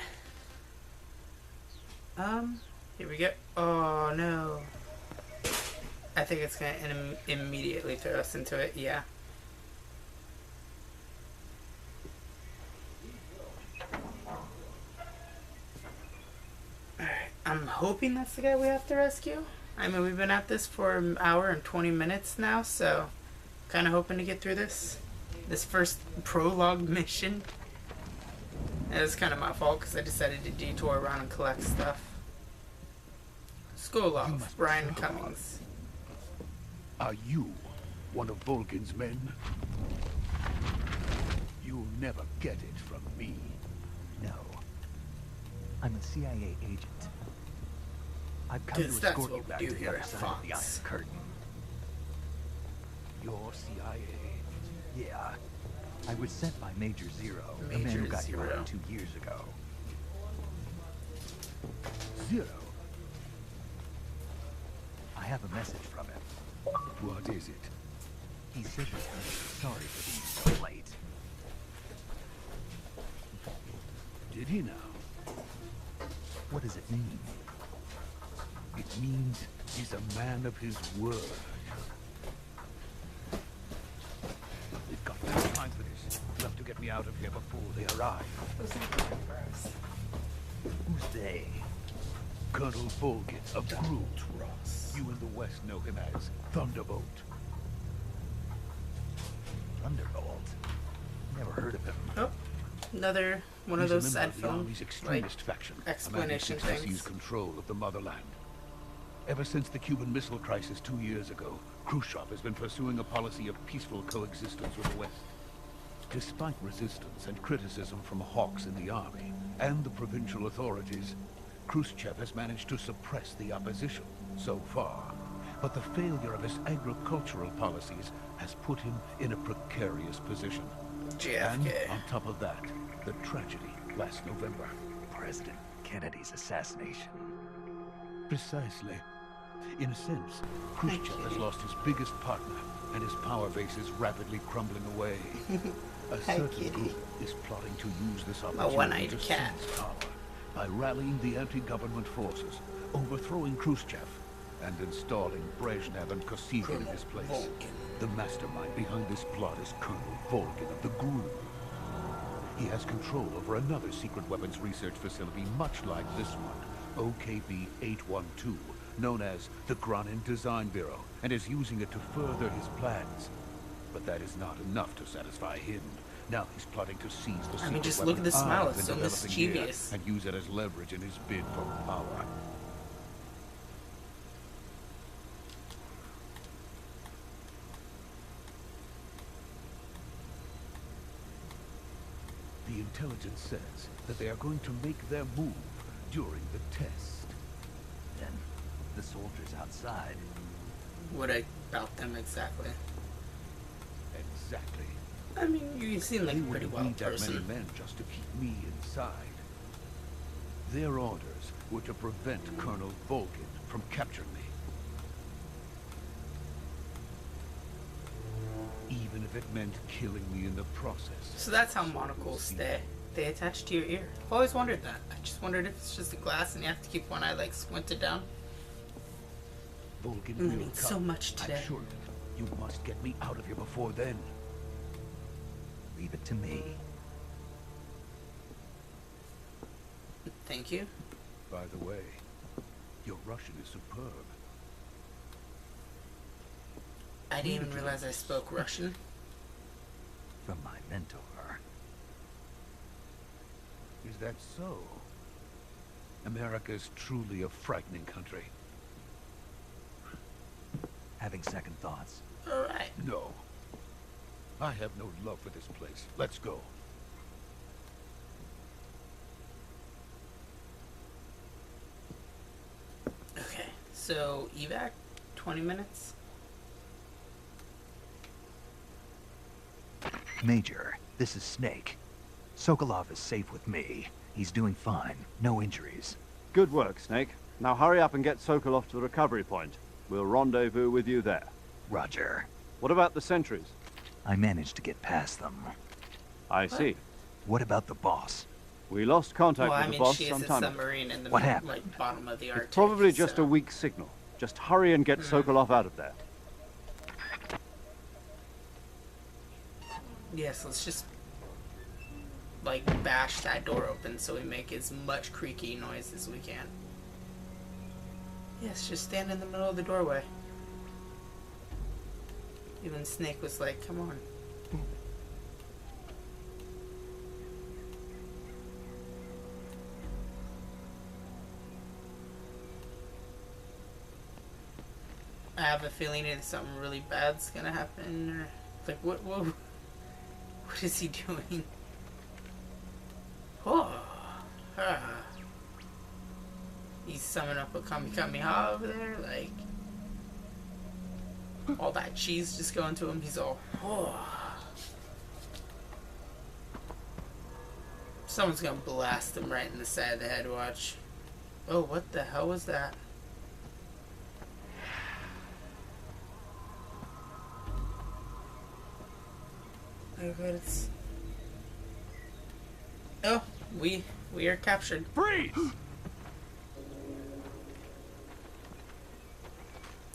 Here we go. Oh no. I think it's gonna immediately throw us into it, yeah. Alright, I'm hoping that's the guy we have to rescue. I mean, we've been at this for an hour and 20 minutes now, so kind of hoping to get through this first prologue mission. It was kind of my fault because I decided to detour around and collect stuff. Sokolov, Brian Cummings. Are you one of Volgin's men? You'll never get it from me. No. I'm a CIA agent. I've come to That's escort what you we back do to the here other at side of the Iron Fox. Curtain. You're CIA. Yeah. I was sent by Major Zero, the man Major who got you Zero. out 2 years ago. Zero. I have a message from him. What is it? He said he's sorry for being so late. Did he now? What does it mean? It means he's a man of his word. We've got no time for this. You'll have to get me out of here before they arrive. Who's they? Colonel Volgin of Groot. You in the West know him as Thunderbolt. Thunderbolt? Never heard of him. Oh, another one of He's a those member sad of the film Army's extremist faction, explanation a man who seeks to things. seize control of the motherland. Ever since the Cuban Missile Crisis 2 years ago, Khrushchev has been pursuing a policy of peaceful coexistence with the West. Despite resistance and criticism from hawks in the army and the provincial authorities, Khrushchev has managed to suppress the opposition so far. But the failure of his agricultural policies has put him in a precarious position. JFK. And on top of that, the tragedy last November. President Kennedy's assassination. Precisely. In a sense, Khrushchev has lost his biggest partner, and his power base is rapidly crumbling away. A certain group is plotting to use this opportunity to seize power by rallying the anti-government forces, overthrowing Khrushchev, and installing Brezhnev and Kosygin in his place. The mastermind behind this plot is Colonel Volgin of the GRU. He has control over another secret weapons research facility much like this one, OKB-812, known as the Granin Design Bureau, and is using it to further his plans. But that is not enough to satisfy him. Now he's plotting to seize the secret weapon just look at the smile, it's so developing mischievous. here and use it as leverage in his bid for power. The intelligence says that they are going to make their move during the test. Then the soldiers outside. What about them exactly? Exactly. I mean, you seem like a pretty wild that person. many men just to keep me inside. Their orders were to prevent Colonel Volgin from capturing me. Even if it meant killing me in the process. So that's how monocles stay. They attach to your ear. I've always wondered that. I just wondered if it's just a glass and you have to keep one eye like squinted down. Volgin It will means come. so much today. I'm sure of it. You must get me out of here before then. Leave it to me. Thank you. By the way, your Russian is superb. I didn't even realize I spoke Russian. From my mentor. Is that so? America is truly a frightening country. Having second thoughts. Alright. No. I have no love for this place. Let's go. Okay, so evac, 20 minutes? Major, this is Snake. Sokolov is safe with me. He's doing fine. No injuries. Good work, Snake. Now hurry up and get Sokolov to the recovery point. We'll rendezvous with you there. Roger. What about the sentries? I managed to get past them. I see. What about the boss? We lost contact Well, with I the mean, boss she is some a time ago. submarine in the What happened? like bottom of the Arctic. It's probably just so. a weak signal. Just hurry and get Sokolov out of there. Yes, let's just like bash that door open so we make as much creaky noise as we can. Yes, just stand in the middle of the doorway. Even Snake was like, come on. I have a feeling that something really bad's gonna happen, or like what is he doing? Oh, he's summoning up a Kamehameha over there, like all that cheese just going to him. He's all, oh. Someone's gonna blast him right in the side of the head. Watch. Oh, what the hell was that? Oh god, it's... Oh, we are captured. Freeze!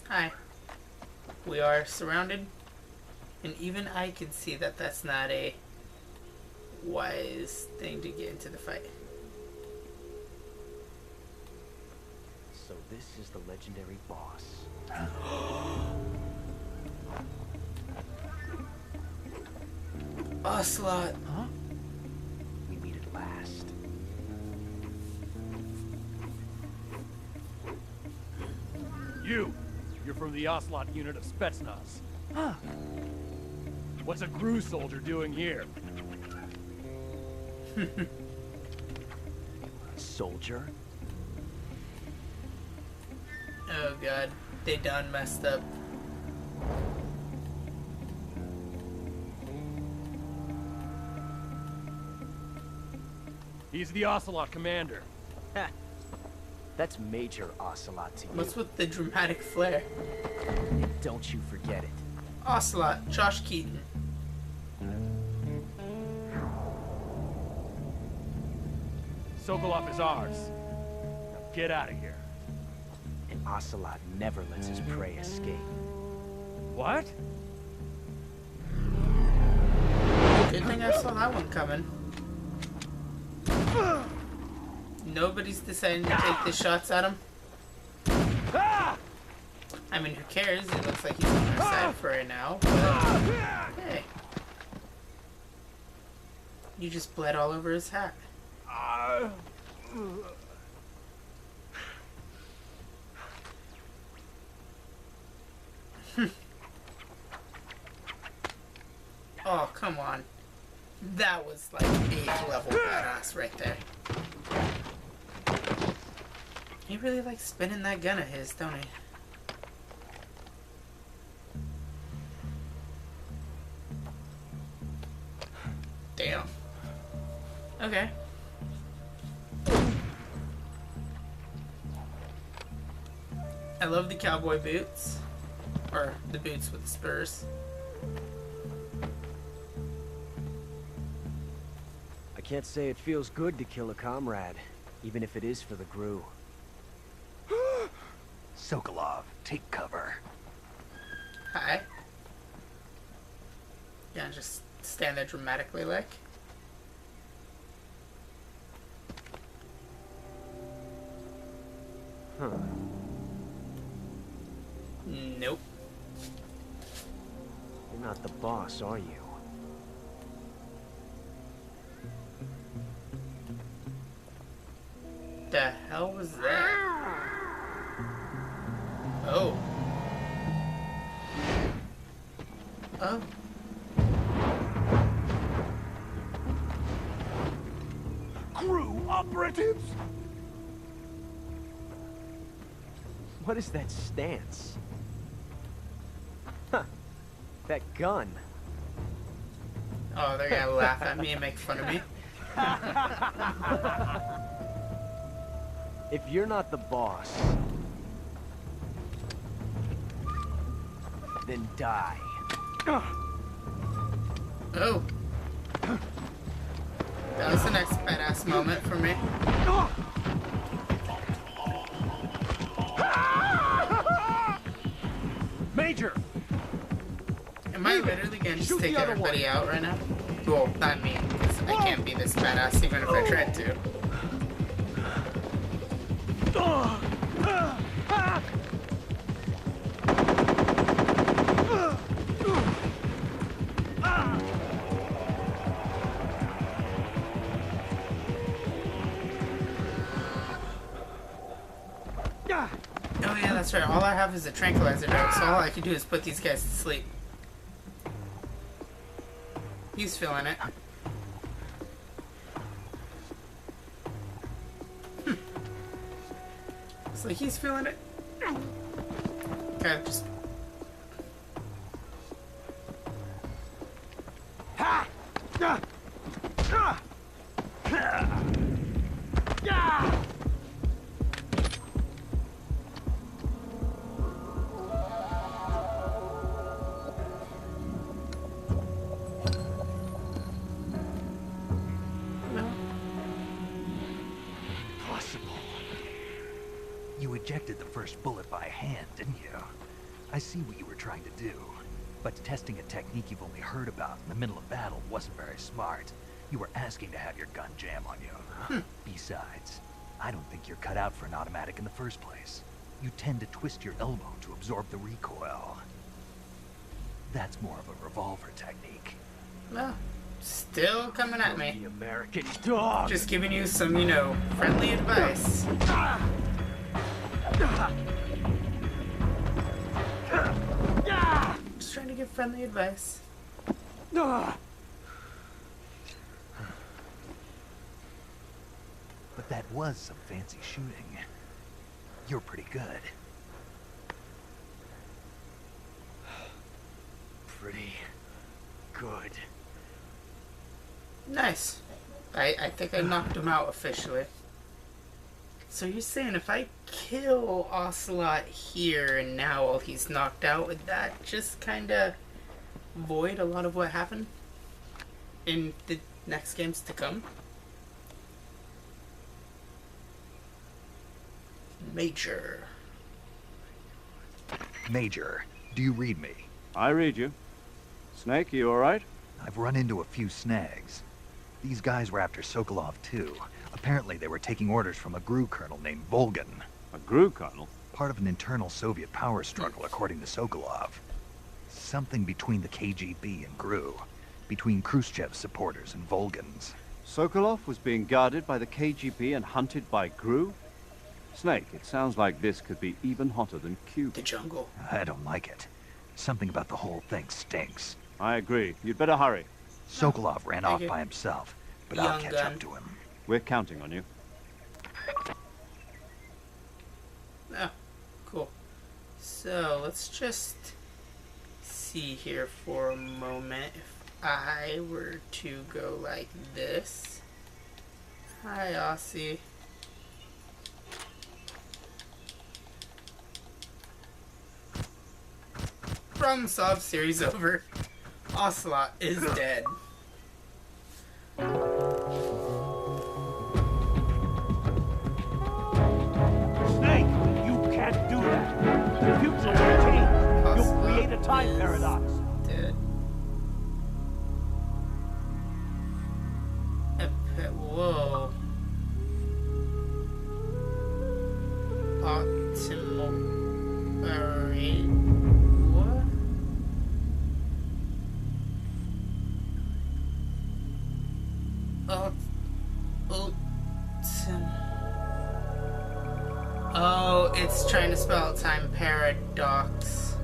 Hi. We are surrounded, and even I can see that that's not a wise thing to get into the fight. So this is the legendary boss. Ocelot. Huh? We meet at last. You're from the Ocelot unit of Spetsnaz. Huh. What's a GRU soldier doing here? Soldier? Oh god, they done messed up. He's the Ocelot commander. Ha! That's Major Ocelot to you. What's with the dramatic flair? Don't you forget it. Ocelot, Josh Keaton. Sokolov is ours. Now get out of here. And Ocelot never lets his prey escape. What? Good thing I saw that one coming. Nobody's deciding to take the shots at him. I mean, who cares? It looks like he's on our side for right now. But, hey. You just bled all over his hat. Oh, come on. That was like 8th level badass right there. He really likes spinning that gun of his, don't he? Damn. Okay. I love the cowboy boots. Or the boots with the spurs. I can't say it feels good to kill a comrade, even if it is for the Gru. Sokolov, take cover. Hi. Yeah, just stand there dramatically like. Huh. Nope. You're not the boss, are you? The hell was that? Oh. Oh. Crew operatives? What is that stance? Huh. That gun. Oh, they're gonna laugh at me and make fun of me. If you're not the boss, then die. Oh. That was the next badass moment for me. Major! Am I literally gonna just take everybody out right now? Well, not me, because I can't be this badass even if I tried to. Oh yeah, that's right. All I have is a tranquilizer dog, so all I can do is put these guys to sleep. He's feeling it. It's like he's feeling it. Okay, just... You ejected the first bullet by hand, didn't you? I see what you were trying to do. But testing a technique you've only heard about in the middle of battle wasn't very smart. You were asking to have your gun jam on you. Besides, I don't think you're cut out for an automatic in the first place. You tend to twist your elbow to absorb the recoil. That's more of a revolver technique. Well, still coming at me. The American dog! Just giving you some, you know, friendly advice. Just trying to give friendly advice. But that was some fancy shooting. You're pretty good. Pretty good. Nice. I think I knocked him out officially. So you're saying if I kill Ocelot here and now while he's knocked out, would that just kind of void a lot of what happened in the next games to come? Major. Major, do you read me? I read you. Snake, you alright? I've run into a few snags. These guys were after Sokolov too. Apparently they were taking orders from a GRU colonel named Volgan. A GRU colonel? Part of an internal Soviet power struggle, according to Sokolov. Something between the KGB and GRU. Between Khrushchev's supporters and Volgan's. Sokolov was being guarded by the KGB and hunted by GRU? Snake, it sounds like this could be even hotter than Cuba. The jungle. I don't like it. Something about the whole thing stinks. I agree. You'd better hurry. Sokolov ran off by himself, but I'll catch up to him. We're counting on you. Oh, cool. So, let's just see here for a moment. If I were to go like this. Hi, Aussie. Problem solved, series over. Ocelot is dead. Snake, you can't do that. The future will change. You'll create a time paradox. Dead. Whoa. Optimal. Alright. What? Oh, it's trying to spell time paradox.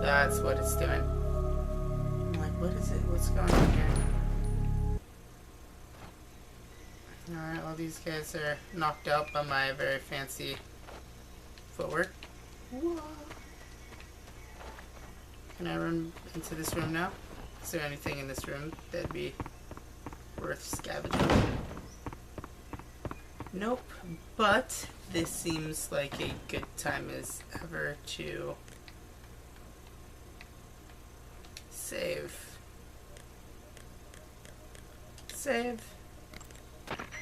That's what it's doing. I'm like, what is it? What's going on here? Alright, well, these guys are knocked out by my very fancy footwork. Whoa. Can I run into this room now? Is there anything in this room that'd be worth scavenging? Nope, but this seems like a good time as ever to save. Save.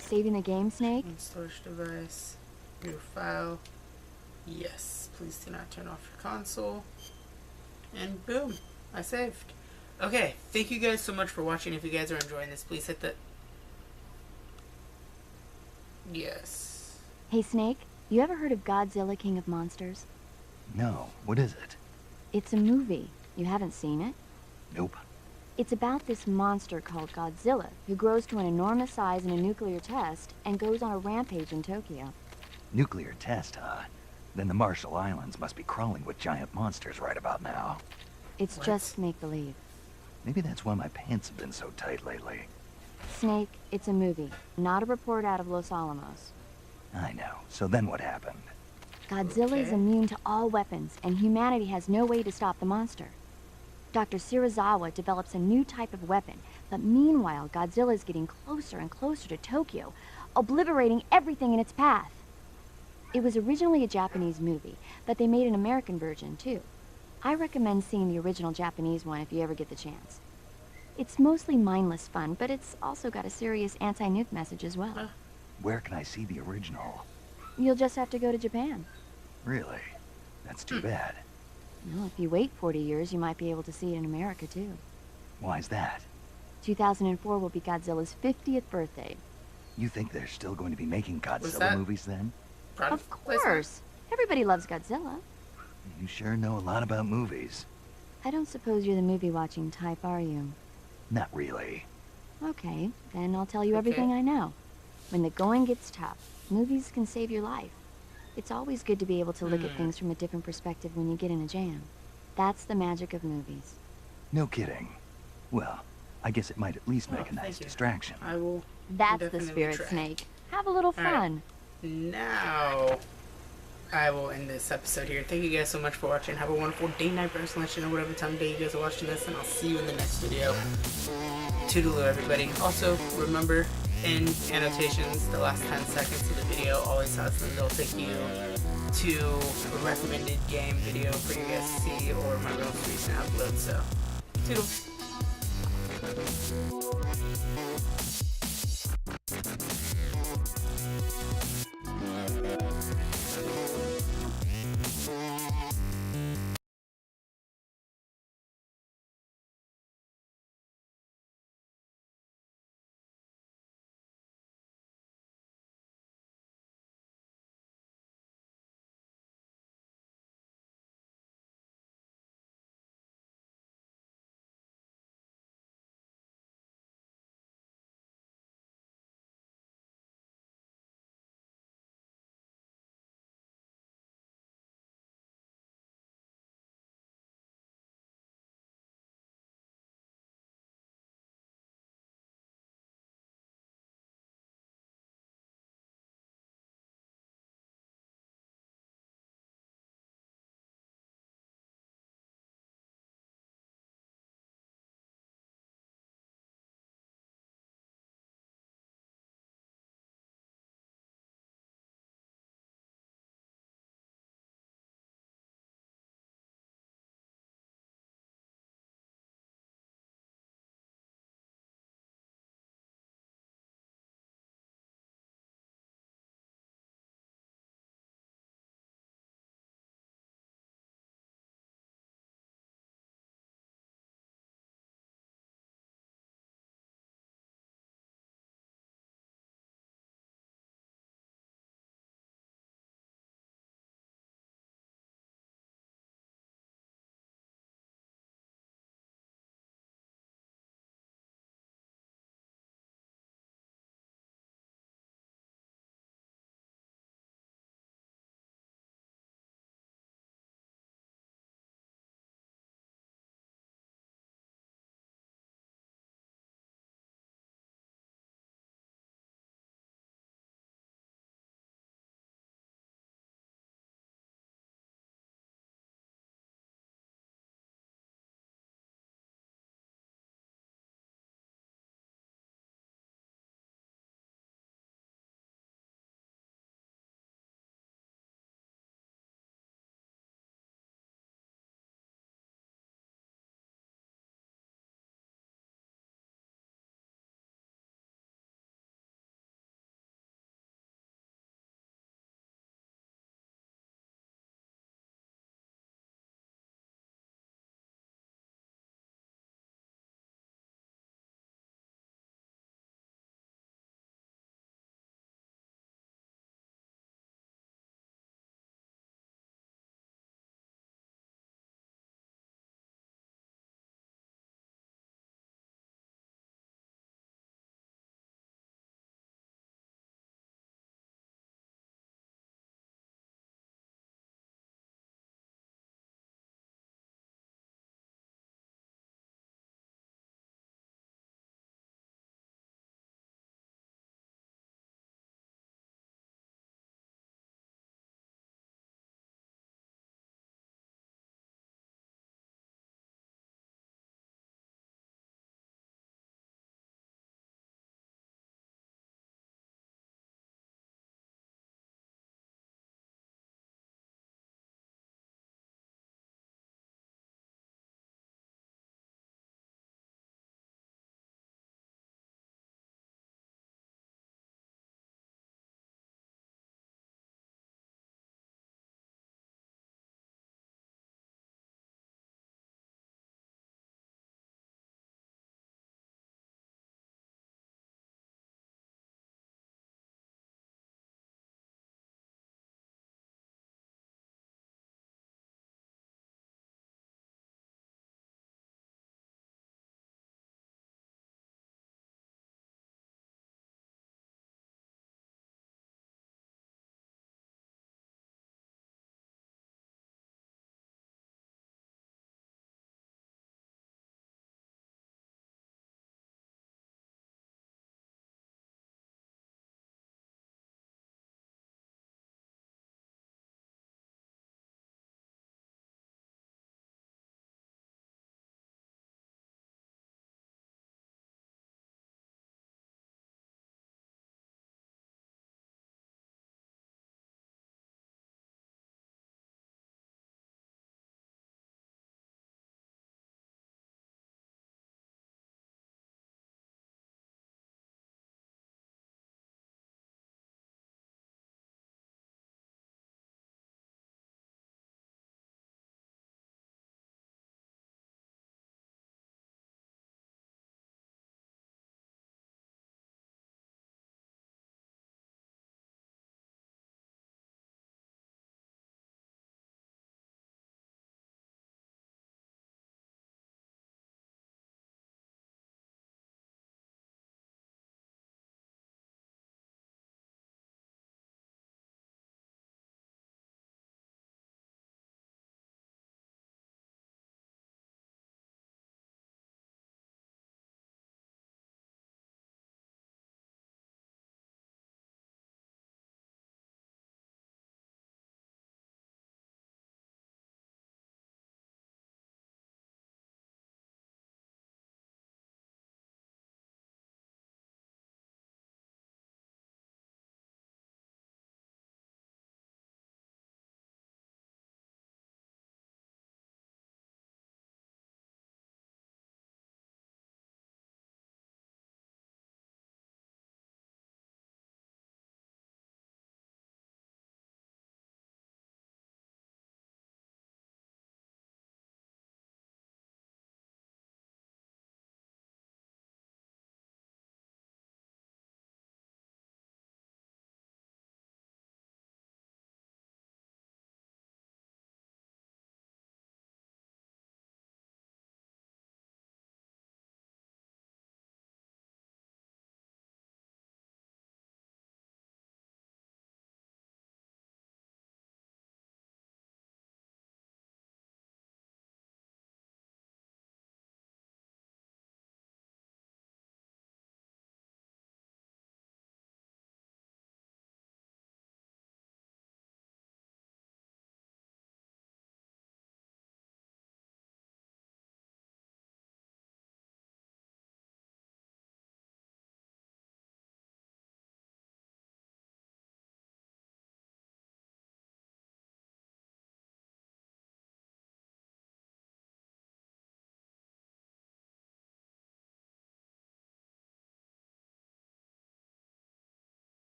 Saving the game, Snake? Storage device. New file. Yes. Please do not turn off your console. And boom. I saved. Okay. Thank you guys so much for watching. If you guys are enjoying this, please hit the... Yes. Hey, Snake, you ever heard of Godzilla, King of Monsters? No. What is it? It's a movie. You haven't seen it? Nope. It's about this monster called Godzilla, who grows to an enormous size in a nuclear test and goes on a rampage in Tokyo. Nuclear test, huh? Then the Marshall Islands must be crawling with giant monsters right about now. It's just make-believe. Maybe that's why my pants have been so tight lately. Snake, it's a movie, not a report out of Los Alamos. I know. So then what happened? Godzilla is immune to all weapons, and humanity has no way to stop the monster. Dr. Shirazawa develops a new type of weapon, but meanwhile, Godzilla is getting closer and closer to Tokyo, obliterating everything in its path. It was originally a Japanese movie, but they made an American version, too. I recommend seeing the original Japanese one if you ever get the chance. It's mostly mindless fun, but it's also got a serious anti-nuke message as well. Where can I see the original? You'll just have to go to Japan. Really? That's too bad. Well, if you wait 40 years, you might be able to see it in America, too. Why's that? 2004 will be Godzilla's 50th birthday. You think they're still going to be making Godzilla movies then? Of course. Everybody loves Godzilla. You sure know a lot about movies. I don't suppose you're the movie-watching type, are you? Not really. Okay, then I'll tell you everything I know. When the going gets tough, movies can save your life. It's always good to be able to look at things from a different perspective when you get in a jam. That's the magic of movies. No kidding. Well, I guess it might at least make a nice distraction. I will. That's the spirit, Snake. Have a little fun. Now, I will end this episode here. Thank you guys so much for watching. Have a wonderful day, night, breakfast, lunch, and whatever time of day you guys are watching this, and I'll see you in the next video. Toodaloo, everybody. Also, remember, in annotations, the last 10 seconds of the video always has them. They'll take you to a recommended game video for you guys to see, or my most recent upload. So, toodles.